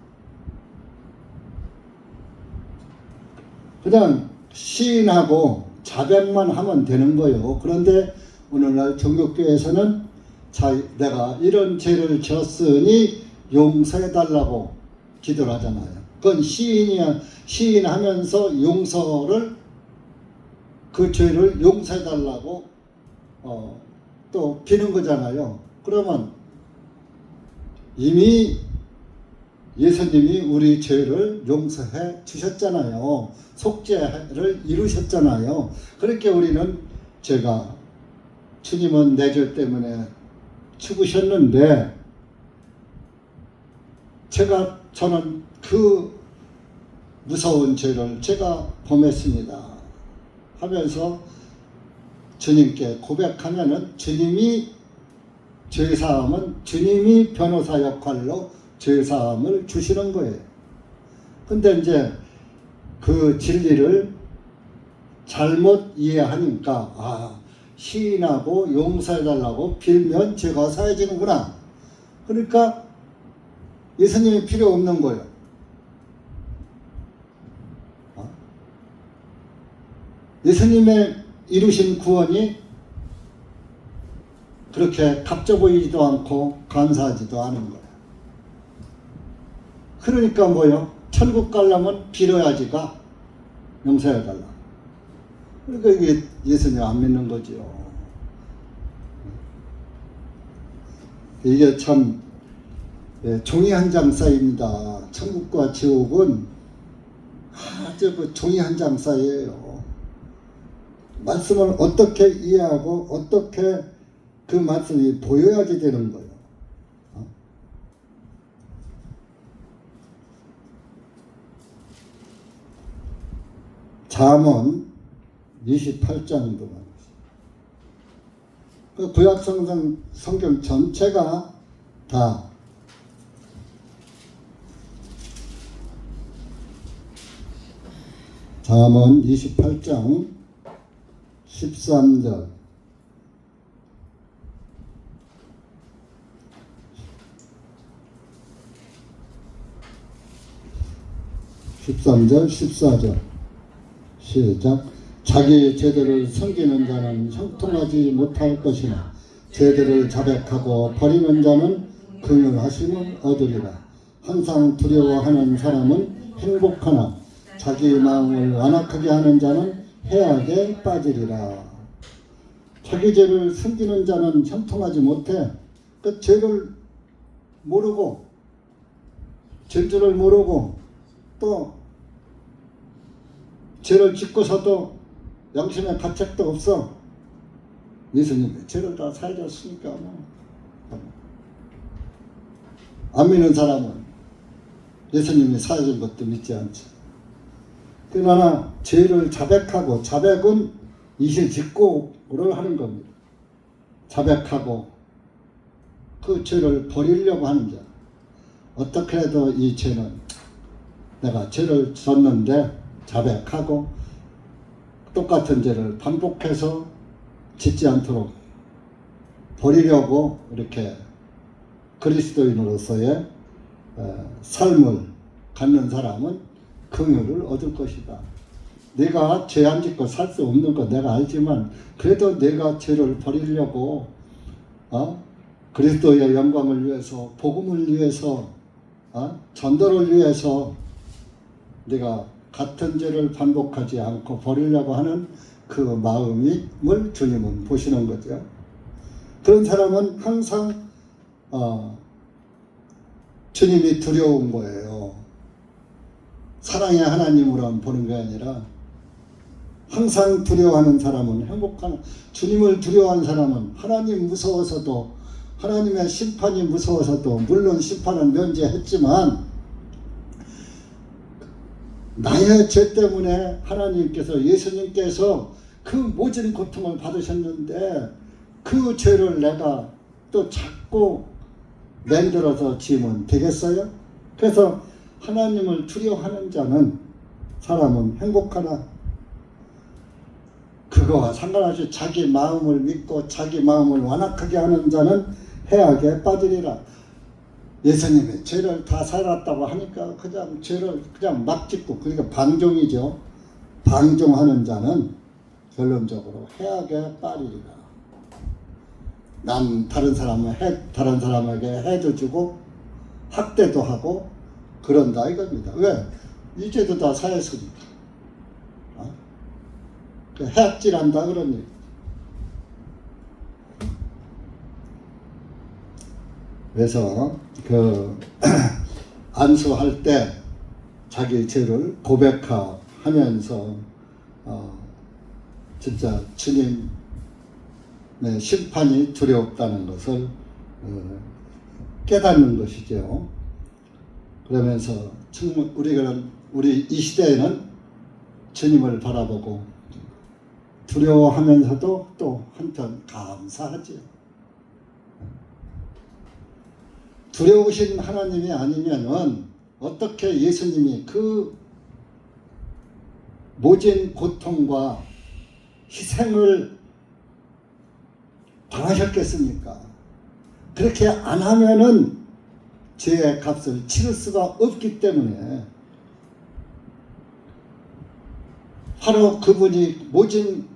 그냥 시인하고 자백만 하면 되는 거예요. 그런데 오늘날 종교교회에서는 내가 이런 죄를 지었으니 용서해달라고 기도를 하잖아요. 그건 시인하면서 용서를 그 죄를 용서해달라고 또 비는 거잖아요. 그러면 이미 예수님이 우리 죄를 용서해 주셨잖아요. 속죄를 이루셨잖아요. 그렇게 우리는 주님은 내 죄 때문에 죽으셨는데 저는 그 무서운 죄를 제가 범했습니다 하면서 주님께 고백하면은 죄사함은 주님이 변호사 역할로 죄사함을 주시는 거예요. 근데 이제 그 진리를 잘못 이해하니까 시인하고 용서해달라고 빌면 죄가 사해지는구나. 그러니까 예수님이 필요 없는 거예요. 예수님의 이루신 구원이 그렇게 값져 보이지도 않고 감사하지도 않은 거예요. 그러니까 뭐요? 천국 가려면 빌어야지가 용서해달라. 그러니까 이게 예수님 안 믿는 거죠. 이게 참 종이 한 장 사이입니다. 천국과 지옥은 아주 그 종이 한 장 사이예요. 말씀을 어떻게 이해하고 어떻게 그 말씀이 보여야지 되는 거예요. 잠언 28장도 그 구약 성경 전체가 다 잠언 28장 13절 13절 14절 시작. 자기 제들을 섬기는 자는 형통하지 못할 것이나 제들을 자백하고 버리는 자는 긍휼하심을 얻으리라. 항상 두려워하는 사람은 행복하나 자기 마음을 완악하게 하는 자는 해악에 빠지리라. 자기 죄를 숨기는 자는 형통하지 못해. 그 죄를 모르고 죄줄을 모르고 또 죄를 짓고서도 양심의 가책도 없어. 예수님이 죄를 다 사해줬으니까 안 믿는 사람은 예수님이 사해준 것도 믿지 않지. 그러나 죄를 자백하고, 자백은 이실직고를 하는 겁니다. 자백하고 그 죄를 버리려고 하는 자. 어떻게 해도 이 죄는 내가 죄를 졌는데 자백하고 똑같은 죄를 반복해서 짓지 않도록 버리려고 이렇게 그리스도인으로서의 삶을 갖는 사람은 긍휼을 얻을 것이다. 내가 죄 안 짓고 살 수 없는 거 내가 알지만 그래도 내가 죄를 버리려고 그리스도의 영광을 위해서, 복음을 위해서, 전도를 위해서 내가 같은 죄를 반복하지 않고 버리려고 하는 그 마음을 주님은 보시는 거죠. 그런 사람은 항상 주님이 두려운 거예요. 사랑의 하나님으로 보는 게 아니라 항상 두려워하는 사람은 행복한, 주님을 두려워하는 사람은 하나님 무서워서도, 하나님의 심판이 무서워서도, 물론 심판은 면제했지만 나의 죄 때문에 하나님께서, 예수님께서 그 모진 고통을 받으셨는데 그 죄를 내가 또 자꾸 만들어서 지으면 되겠어요? 그래서 하나님을 두려워하는 자는, 사람은 행복하나? 그거와 상관없이 자기 마음을 믿고 자기 마음을 완악하게 하는 자는 해악에 빠지리라. 예수님이 죄를 다 살았다고 하니까 그냥 죄를 그냥 막 짓고, 그러니까 방종이죠. 방종하는 자는 결론적으로 해악에 빠지리라. 다른 사람에게 해도 주고 학대도 하고 그런다 이겁니다. 왜? 이 죄도 다 사했으니까. 해악질한다 그런 얘기. 그래서 안수할 때 자기 죄를 고백하면서 진짜 주님의 심판이 두렵다는 것을 깨닫는 것이죠. 그러면서 우리 이 시대에는 주님을 바라보고 두려워하면서도 또 한편 감사하지요. 두려우신 하나님이 아니면은 어떻게 예수님이 그 모진 고통과 희생을 당하셨겠습니까? 그렇게 안 하면은 죄의 값을 치를 수가 없기 때문에 바로 그분이 모진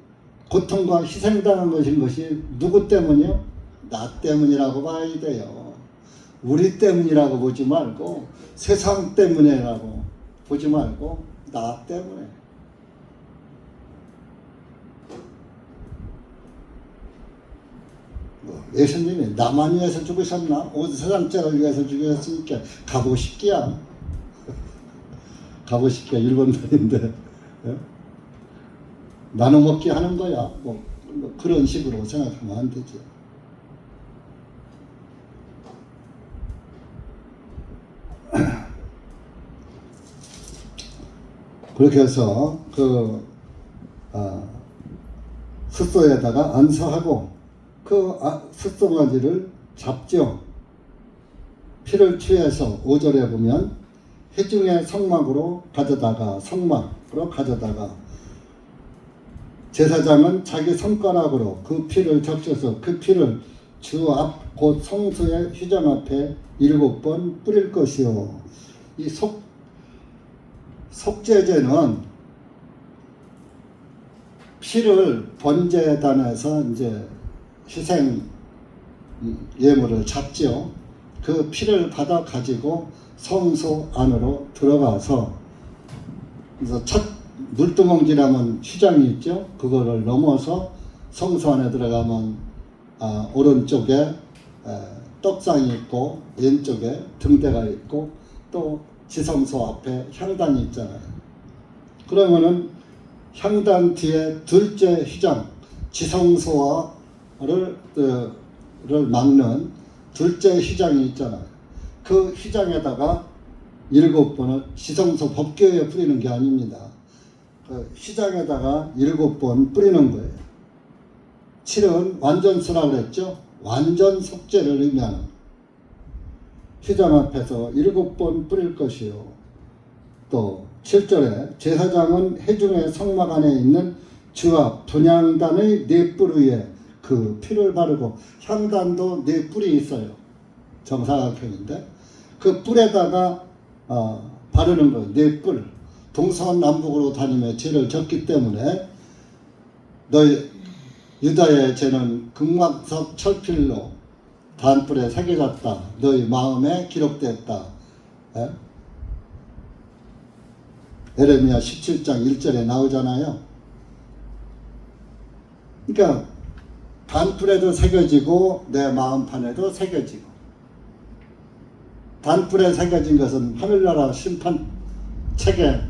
고통과 희생당한 것이 누구 때문이요? 나 때문이라고 봐야 돼요. 우리 때문이라고 보지 말고, 세상 때문이라고 보지 말고 나 때문에. 예수님이 나만 위해서 죽으셨나? 온 세상자를 위해서 죽으셨으니까 가보시기야. 가보시기야 일본말인데 나눠 먹기 하는 거야. 뭐 그런 식으로 생각하면 안 되죠. 그렇게 해서 숫소에다가 안수하고 숫소가지를 잡죠. 피를 취해서 5절에 보면 회중의 성막으로 가져다가 제사장은 자기 손가락으로 그 피를 적셔서 그 피를 주 앞 곧 성소의 휘장 앞에 7번 뿌릴 것이요. 이 속죄제는 피를 번제단에서 이제 희생 예물을 잡죠. 그 피를 받아 가지고 성소 안으로 들어가서, 그래서 첫 물두멍지라면 휘장이 있죠. 그거를 넘어서 성소 안에 들어가면 오른쪽에 떡상이 있고 왼쪽에 등대가 있고 또 지성소 앞에 향단이 있잖아요. 그러면은 향단 뒤에 둘째 휘장, 지성소를 막는 둘째 휘장이 있잖아요. 그 휘장에다가 7번을 지성소 법궤에 뿌리는 게 아닙니다. 그 휘장에다가 7번 뿌리는 거예요. 7은 완전수라고 그랬죠. 완전 속죄를 의미하는 휘장 앞에서 7번 뿌릴 것이요. 또 7절에 제사장은 회중의 성막 안에 있는 주 앞 분향단의 4뿔 위에 그 피를 바르고, 향단도 4뿔이 있어요. 정사각형인데 그 뿔에다가 바르는 거예요. 4뿔. 동서남북으로 다니며 죄를 졌기 때문에 너희 유다의 죄는 금광석 철필로 단뿔에 새겨졌다. 너희 마음에 기록됐다. 에레미야 17장 1절에 나오잖아요. 그러니까 단뿔에도 새겨지고 내 마음판에도 새겨지고, 단뿔에 새겨진 것은 하늘나라 심판 책에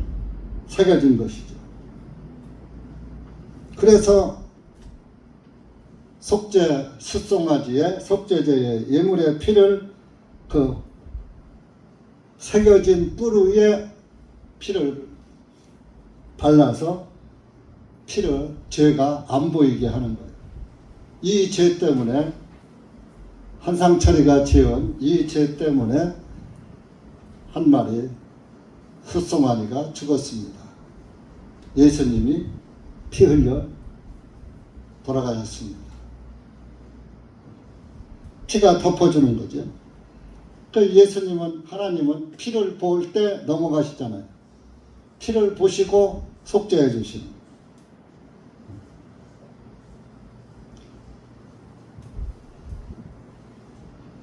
새겨진 것이죠. 그래서 속죄 숫송아지에 속죄제의 예물의 피를 그 새겨진 뿔 위에 피를 발라서 죄가 안 보이게 하는 거예요. 이 죄 때문에 한상철이가 지은 이 죄 때문에 한 마리 숫송아지가 죽었습니다. 예수님이 피 흘려 돌아가셨습니다. 피가 덮어주는 거죠. 그러니까 예수님은, 하나님은 피를 볼 때 넘어가시잖아요. 피를 보시고 속죄해 주시는.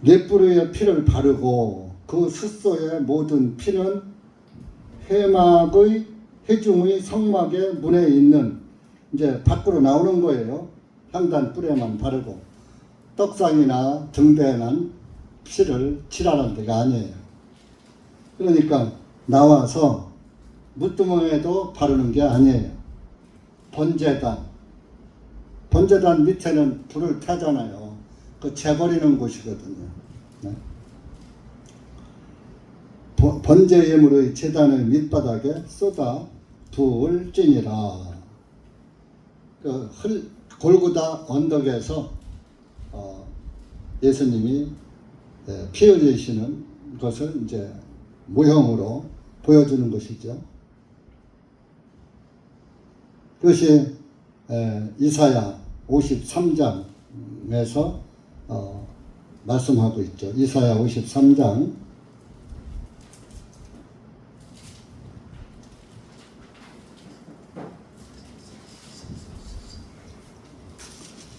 넷불 위에 피를 바르고 그 숫소의 모든 피는 회중의 성막의 문에 있는, 이제 밖으로 나오는 거예요. 향단 뿔에만 바르고, 떡상이나 등대에는 피를 칠하는 데가 아니에요. 그러니까 나와서 물두멍에도 바르는 게 아니에요. 번제단 밑에는 불을 타잖아요. 그 재버리는 곳이거든요. 네? 번제 예물의 제단의 밑바닥에 쏟아 부을지니라. 골고다 언덕에서 예수님이 피 흘리시는 것을 이제 모형으로 보여주는 것이죠. 그것이 이사야 53장에서 말씀하고 있죠. 이사야 53장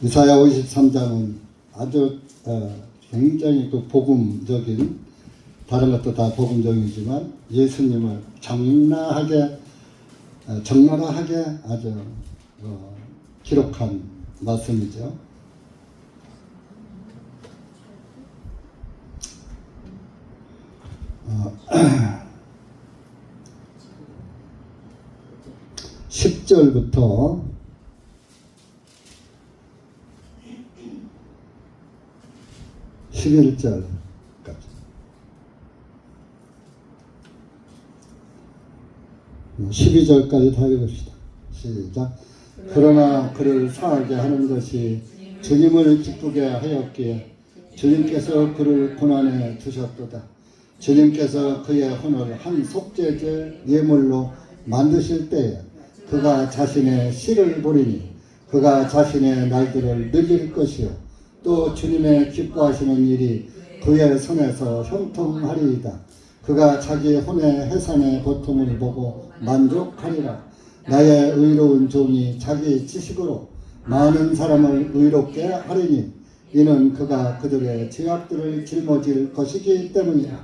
53장은 아주 굉장히 그 복음적인, 다른 것도 다 복음적이지만 예수님을 적나라하게 아주 기록한 말씀이죠. 어, 10절부터 11절까지. 12절까지 다 읽읍시다. 시작. 그러나 그를 상하게 하는 것이 주님을 기쁘게 하였기에 주님께서 그를 고난에 두셨도다. 주님께서 그의 혼을 한 속죄제 예물로 만드실 때에 그가 자신의 씨를 보리니 그가 자신의 날들을 늘릴 것이요 또 주님의 기뻐하시는 일이 그의 손에서 형통하리이다. 그가 자기 혼의 해산의 고통을 보고 만족하리라. 나의 의로운 종이 자기 지식으로 많은 사람을 의롭게 하리니 이는 그가 그들의 죄악들을 짊어질 것이기 때문이다.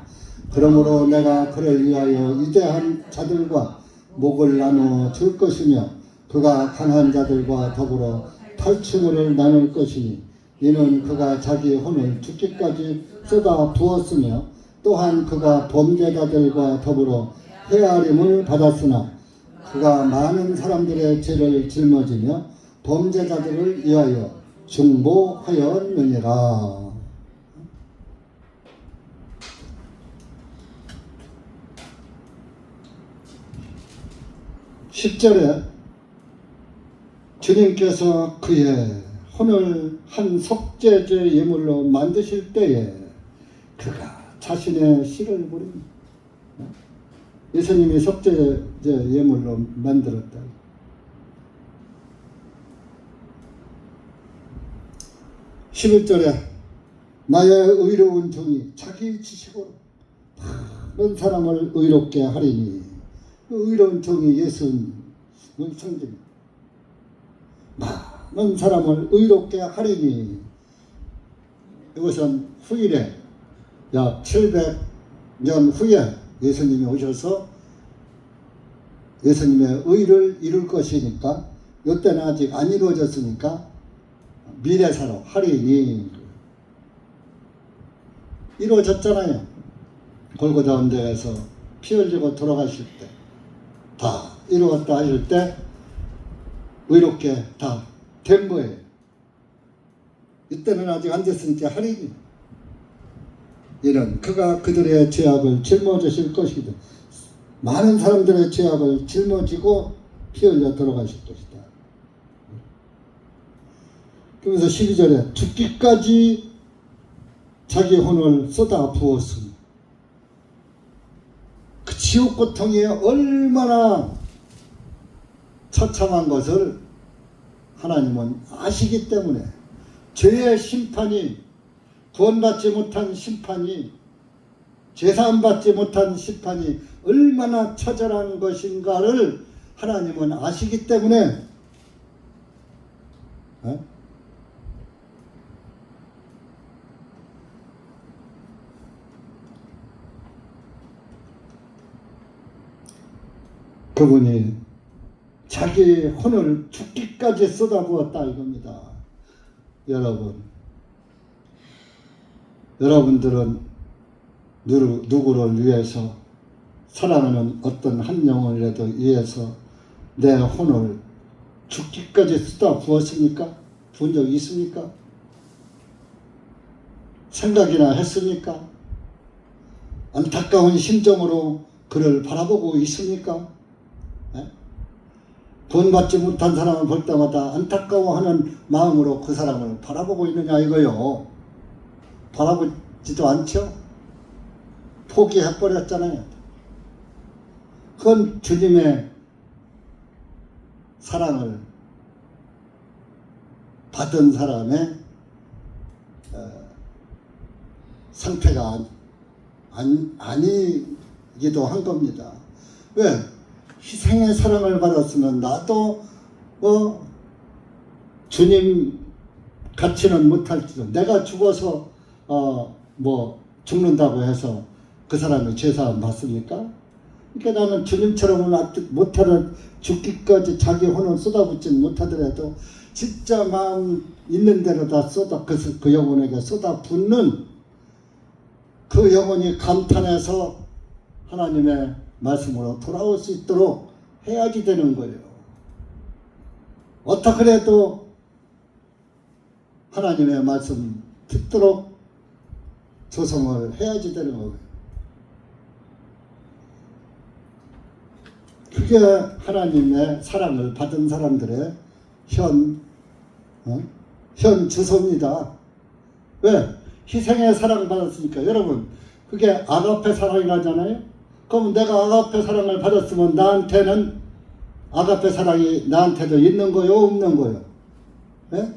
그러므로 내가 그를 위하여 위대한 자들과 목을 나누어 줄 것이며 그가 강한 자들과 더불어 탈취물을 나눌 것이니 이는 그가 자기 혼을 죽기까지 쏟아 부었으며 또한 그가 범죄자들과 더불어 헤아림을 받았으나 그가 많은 사람들의 죄를 짊어지며 범죄자들을 위하여 중보하였느니라. 10절에 주님께서 그의 혼을 한 속죄제 예물로 만드실 때에 그가 자신의 씨를 부립니다. 예수님이 속죄제 예물로 만들었다. 11절에 나의 의로운 종이 자기 지식으로 많은 사람을 의롭게 하리니 그 의로운 종이 예수님을 성립니다. 많은 사람을 의롭게 하리니 이것은 후일에 약 700년 후에 예수님이 오셔서 예수님의 의를 이룰 것이니까 이때는 아직 안 이루어졌으니까 미래사로 하리니 이루어졌잖아요. 골고다 언덕에서 피 흘리고 돌아가실 때 다 이루었다 하실 때 의롭게 다 된 거예요. 이때는 아직 안 됐으니까 하리니 이는 그가 그들의 죄악을 짊어지실 것이다. 많은 사람들의 죄악을 짊어지고 피 흘려 돌아가실 것이다. 그래서 12절에 죽기까지 자기 혼을 쏟아 부었으니 그 지옥 고통이 얼마나 처참한 것을 하나님은 아시기 때문에 죄의 심판이 구원받지 못한 심판이 죄사함 받지 못한 심판이 얼마나 처절한 것인가를 하나님은 아시기 때문에 그분이 자기 혼을 죽기까지 쏟아부었다 이겁니다. 여러분들은 누구를 위해서 사랑하는 어떤 한 영혼이라도 위해서 내 혼을 죽기까지 쏟아부었습니까? 부은 적 있습니까? 생각이나 했습니까? 안타까운 심정으로 그를 바라보고 있습니까? 구원받지 못한 사람을 볼 때마다 안타까워하는 마음으로 그 사람을 바라보고 있느냐 이거요. 바라보지도 않죠. 포기해버렸잖아요. 그건 주님의 사랑을 받은 사람의 상태가 아니기도 한 겁니다. 왜? 희생의 사랑을 받았으면 나도 주님 같이는 못할지도 내가 죽어서 죽는다고 해서 그 사람이 죄사함 받습니까? 그러니까 나는 주님처럼은 못하는 죽기까지 자기 혼을 쏟아붓지는 못하더라도 진짜 마음 있는 대로 다 그 영혼에게 쏟아붓는 그 영혼이 감탄해서 하나님의 말씀으로 돌아올 수 있도록 해야지 되는 거예요. 어떻게 해도 하나님의 말씀 듣도록 조성을 해야지 되는 거예요. 그게 하나님의 사랑을 받은 사람들의 현 주소입니다. 왜? 희생의 사랑 받았으니까. 여러분, 그게 아가페 사랑이라잖아요. 그럼 내가 아가페 사랑을 받았으면 나한테는 아가페 사랑이 나한테도 있는 거요, 없는 거요? 예?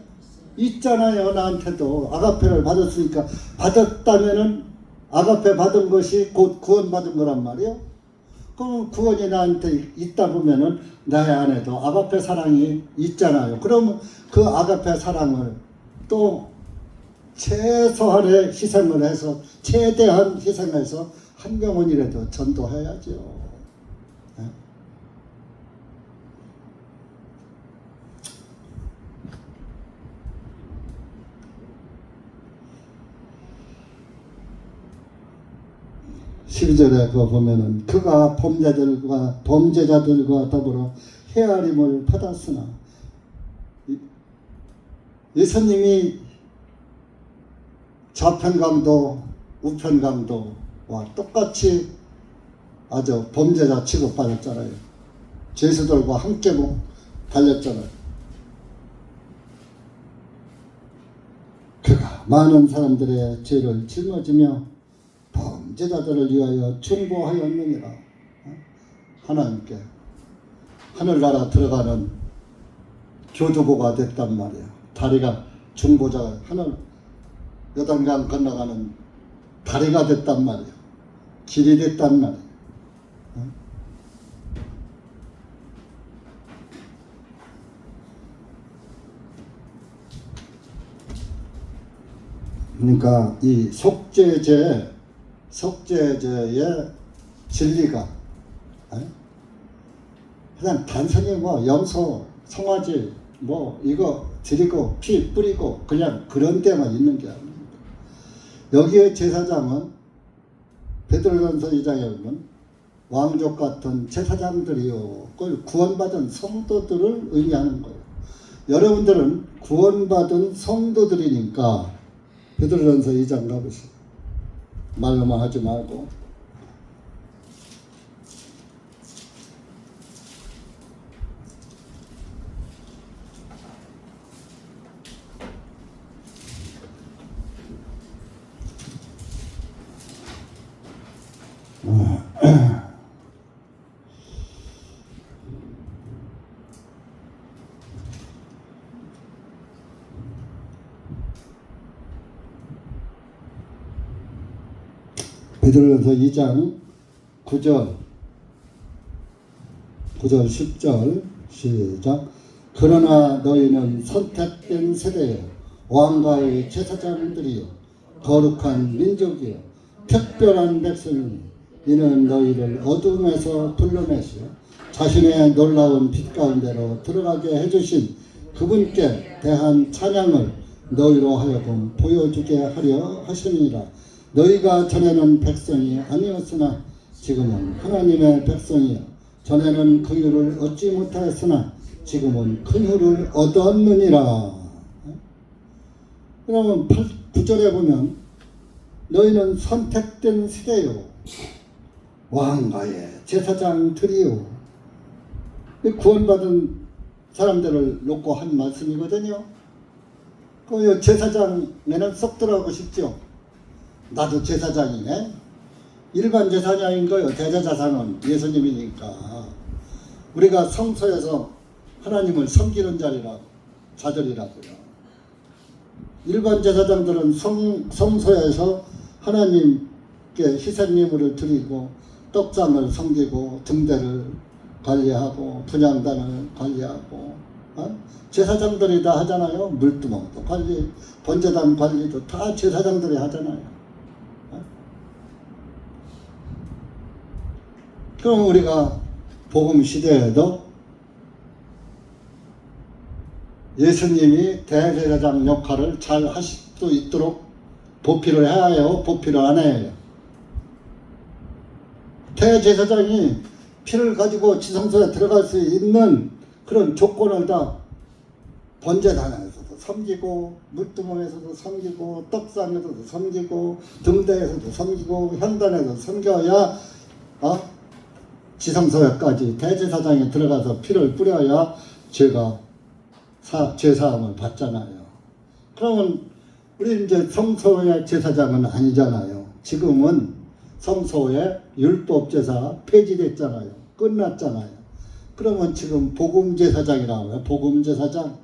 있잖아요. 나한테도 아가페를 받았으니까. 받았다면은 아가페 받은 것이 곧 구원 받은 거란 말이에요. 그럼 구원이 나한테 있다 보면은 나의 안에도 아가페 사랑이 있잖아요. 그러면 그 아가페 사랑을 또 최소한의 희생을 해서, 최대한 희생해서 한 명은이라도 전도해야죠. 네? (12절에) 그 보면은 그가 범죄자들과 더불어 헤아림을 받았으나, 예수님이 좌편강도 우편강도와 똑같이 아주 범죄자 취급받았잖아요. 죄수들과 함께 달렸잖아요. 그가 많은 사람들의 죄를 짊어지며 범죄자들을 위하여 중보하였느니라. 하나님께 하늘나라 들어가는 교두보가 됐단 말이야. 다리가 중보자, 하늘 요단강 건너가는 다리가 됐단 말이야. 길이 됐단 말이야. 그러니까 이 속죄제의 진리가 그냥 단순히 뭐 염소, 송아지 뭐 이거 드리고 피 뿌리고 그냥 그런 데만 있는 게 아닙니다. 여기에 제사장은 베드로전서 2장에 보면 왕족 같은 제사장들이요, 그걸 구원받은 성도들을 의미하는 거예요. 여러분들은 구원받은 성도들이니까 베드로전서 2장 가보세요. 말로만 하지 말고. 베드로전서 2장 9절 10절 시작. 그러나 너희는 선택된 세대여, 왕가의 제사장들이여, 거룩한 민족이여, 특별한 백성이니 이는 너희를 어둠에서 불러내시어 자신의 놀라운 빛 가운데로 들어가게 해주신 그분께 대한 찬양을 너희로 하여금 보여주게 하려 하시니라. 너희가 전에는 백성이 아니었으나 지금은 하나님의 백성이요, 전에는 긍휼을 얻지 못하였으나 지금은 긍휼을 얻었느니라. 그러면 9절에 보면 너희는 선택된 세대요, 왕가의 제사장들이요. 구원받은 사람들을 놓고 한 말씀이거든요. 그 제사장에는 쏙 들어가고 싶죠. 나도 제사장이네. 일반 제사장인 거요. 대제사장은 예수님이니까. 우리가 성소에서 하나님을 섬기는 자들이라고요. 일반 제사장들은 성소에서 하나님께 희생예물을 드리고 떡상을 섬기고 등대를 관리하고 분향단을 관리하고 제사장들이 다 하잖아요. 물두멍도 관리, 번제단 관리도 다 제사장들이 하잖아요. 그럼 우리가 복음 시대에도 예수님이 대제사장 역할을 잘 하실 수 있도록 보필을 해야 해요? 보필을 안 해요? 대제사장이 피를 가지고 지성소에 들어갈 수 있는 그런 조건을 다 번제단에서도 섬기고, 물두멍에서도 섬기고, 떡상에서도 섬기고, 등대에서도 섬기고, 향단에서 섬겨야 지성소에까지 대제사장이 들어가서 피를 뿌려야 죄사함을 받잖아요. 그러면 우리 이제 성소의 제사장은 아니잖아요. 지금은 성소의 율법 제사 폐지됐잖아요. 끝났잖아요. 그러면 지금 복음 제사장이라고 해요. 복음 제사장.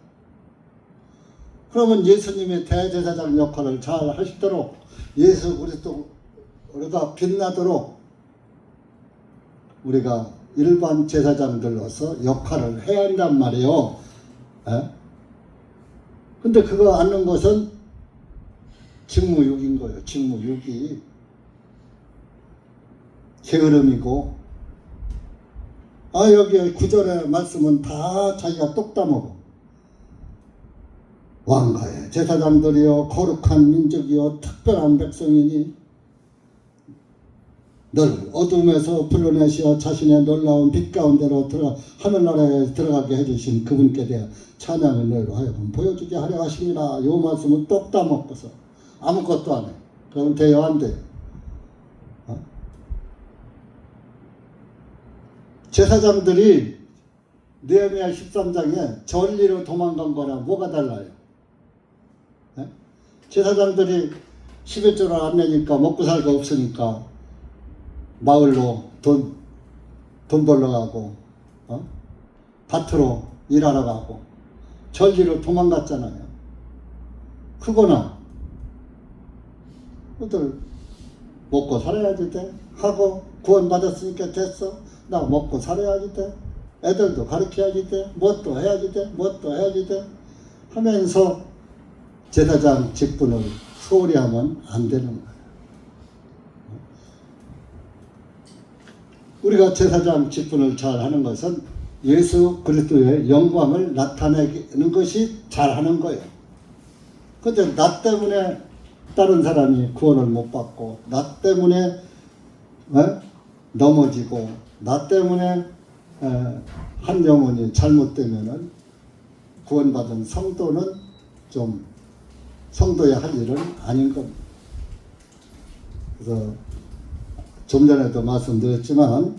그러면 예수님의 대제사장 역할을 잘 하시도록 예수 그리스도가 빛나도록 우리가 일반 제사장들로서 역할을 해야 한단 말이에요. 에? 근데 그거 않는 것은 직무유기인 거예요. 직무유기. 게으름이고. 여기 구절의 말씀은 다 자기가 똑 따먹어. 왕가의 제사장들이여 거룩한 민족이여 특별한 백성이니 너를 어둠에서 불러내시어 자신의 놀라운 빛 가운데로 하늘나라에 들어가게 해주신 그분께 대한 찬양을 너희로 하여금 보여주게 하려 하십니다. 이 말씀은 똑 따먹고서 아무것도 안 해. 그럼 돼요, 안 돼요? 제사장들이 느헤미야 13장에 전리로 도망간 거랑 뭐가 달라요? 제사장들이 11조를 안 내니까 먹고 살거 없으니까 마을로 돈 벌러 가고 밭으로 일하러 가고 전리로 도망갔잖아요. 그거나 그들 먹고 살아야지 돼 하고 구원받았으니까 됐어. 나 먹고 살아야지 돼. 애들도 가르쳐야지 돼. 뭣도 해야지 돼. 뭣도 해야지 돼. 하면서 제사장 직분을 소홀히 하면 안 되는 거예요. 우리가 제사장 직분을 잘 하는 것은 예수 그리스도의 영광을 나타내는 것이 잘하는 거예요. 근데 나 때문에 다른 사람이 구원을 못 받고, 나 때문에 넘어지고, 나 때문에 한 영혼이 잘못되면은 구원받은 성도는 좀 성도의 할 일은 아닌 겁니다. 그래서 좀 전에도 말씀드렸지만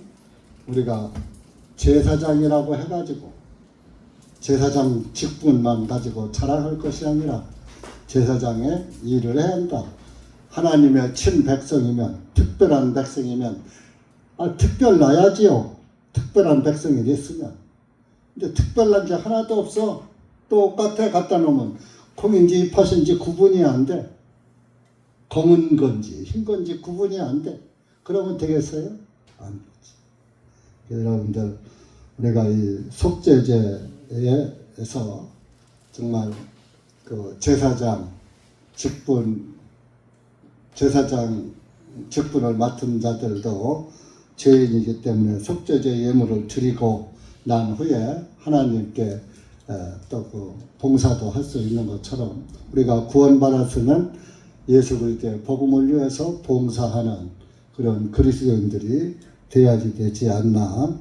우리가 제사장이라고 해가지고 제사장 직분만 가지고 자랑할 것이 아니라 제사장의 일을 해야 한다. 하나님의 친백성이면, 특별한 백성이면 특별나야지요. 특별한 백성이 됐으면. 근데 특별한 게 하나도 없어. 똑같아. 갖다 놓으면 콩인지 팥인지 구분이 안 돼. 검은 건지 흰 건지 구분이 안 돼. 그러면 되겠어요? 안 되지. 여러분들, 우리가 이 속죄제에서 정말 그 제사장 직분을 맡은 자들도 죄인이기 때문에 속죄제 예물을 드리고 난 후에 하나님께 또 그 봉사도 할 수 있는 것처럼 우리가 구원받았으면 예수 그리스도의 복음을 위해서 봉사하는 그런 그리스도인들이 되어야지 되지 않나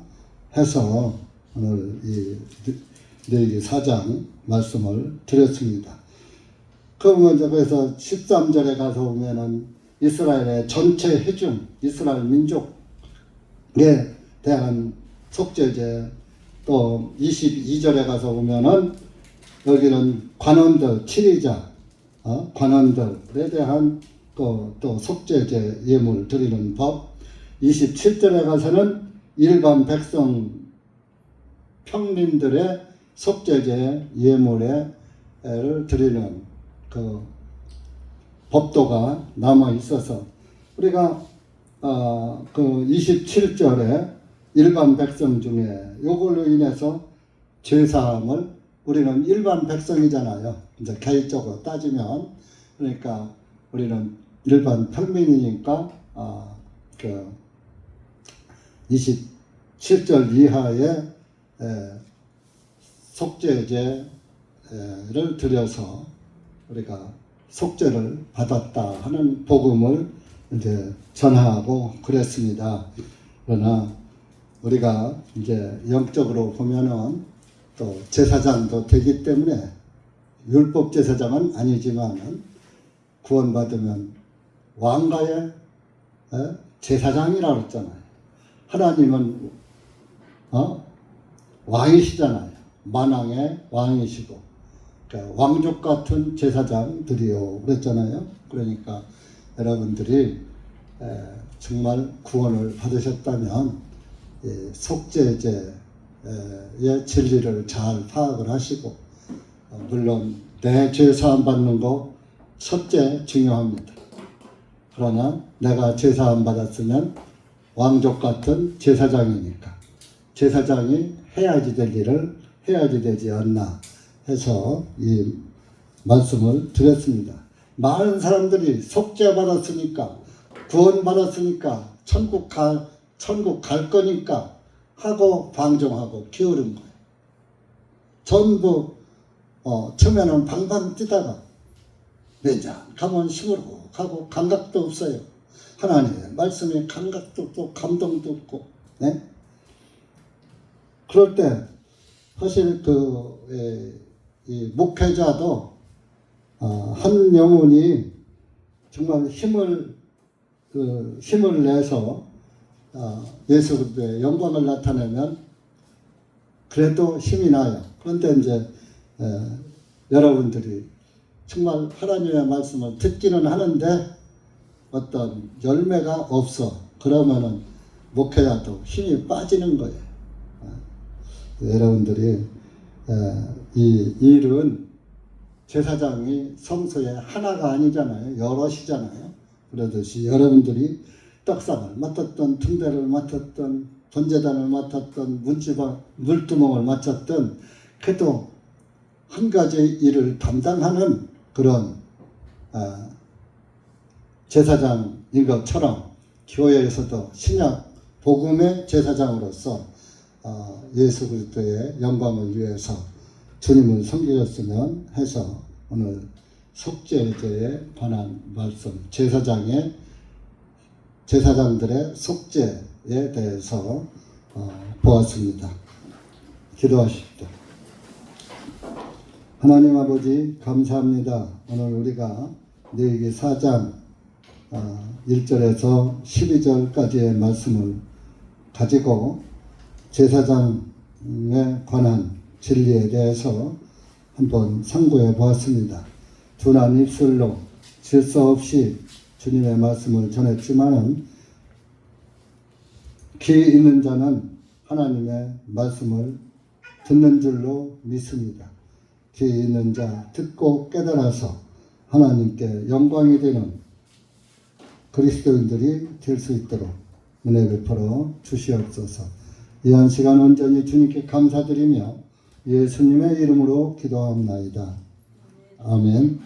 해서 오늘 이 레위기 4장 말씀을 드렸습니다. 그러면 이제 그래서 13절에 가서 보면은 이스라엘의 전체 회중, 이스라엘 민족에 대한 속죄제, 또 22절에 가서 보면은 여기는 관원들, 치리자, 관원들에 대한 또 속죄제 예물 드리는 법, 27절에 가서는 일반 백성 평민들의 속죄제 예물을 드리는 그 법도가 남아 있어서 우리가 그 27절에 일반 백성 중에 요걸로 인해서 죄사함을, 우리는 일반 백성이잖아요. 이제 개인적으로 따지면, 그러니까 우리는 일반 평민이니까 그 27절 이하의 속죄제를 드려서 우리가 속죄를 받았다 하는 복음을 이제 전하고 그랬습니다. 그러나 우리가 이제 영적으로 보면은 또 제사장도 되기 때문에, 율법 제사장은 아니지만 구원받으면 왕가의 제사장이라고 했잖아요. 하나님은 왕이시잖아요. 만왕의 왕이시고, 그러니까 왕족 같은 제사장들이요 그랬잖아요. 그러니까 여러분들이 정말 구원을 받으셨다면 속죄제의 진리를 잘 파악을 하시고, 물론 내 죄 사함 받는 거 첫째 중요합니다. 그러나 내가 죄 사함 받았으면 왕족 같은 제사장이니까 제사장이 해야지 될 일을 해야지 되지 않나 해서 이 말씀을 드렸습니다. 많은 사람들이 속죄 받았으니까, 구원 받았으니까, 천국 갈 거니까 하고 방종하고 게으른 거예요. 전부 처음에는 방방 뛰다가 매장 가면 시골고 가고 감각도 없어요. 하나님의 말씀에 감각도 없고 감동도 없고, 네? 그럴 때 사실 이 목회자도 한 영혼이 정말 힘을 내서 예수 그리스도의 영광을 나타내면 그래도 힘이 나요. 그런데 이제 여러분들이 정말 하나님의 말씀을 듣기는 하는데 어떤 열매가 없어. 그러면은 목회자도 힘이 빠지는 거예요. 여러분들이 이 일은 제사장이 성소에 하나가 아니잖아요. 여럿이잖아요. 그러듯이 여러분들이 떡상을 맡았던, 등대를 맡았던, 번제단을 맡았던, 물두멍을 맡았던, 그래도 한 가지 일을 담당하는 그런 제사장인 것처럼 교회에서도 신약 복음의 제사장으로서 예수 그리스도의 영광을 위해서 주님을 섬기셨으면 해서 오늘 속죄제에 관한 말씀, 제사장들의 속죄에 대해서 보았습니다. 기도하십시오. 하나님 아버지 감사합니다. 오늘 우리가 레위기 4장 1절에서 12절까지의 말씀을 가지고 제사장에 관한 진리에 대해서 한번 상고해 보았습니다. 둔한 입술로 질서 없이 주님의 말씀을 전했지만은 귀 있는 자는 하나님의 말씀을 듣는 줄로 믿습니다. 귀 있는 자 듣고 깨달아서 하나님께 영광이 되는 그리스도인들이 될 수 있도록 은혜 베풀어 주시옵소서. 이 한 시간 온전히 주님께 감사드리며 예수님의 이름으로 기도합나이다. 아멘.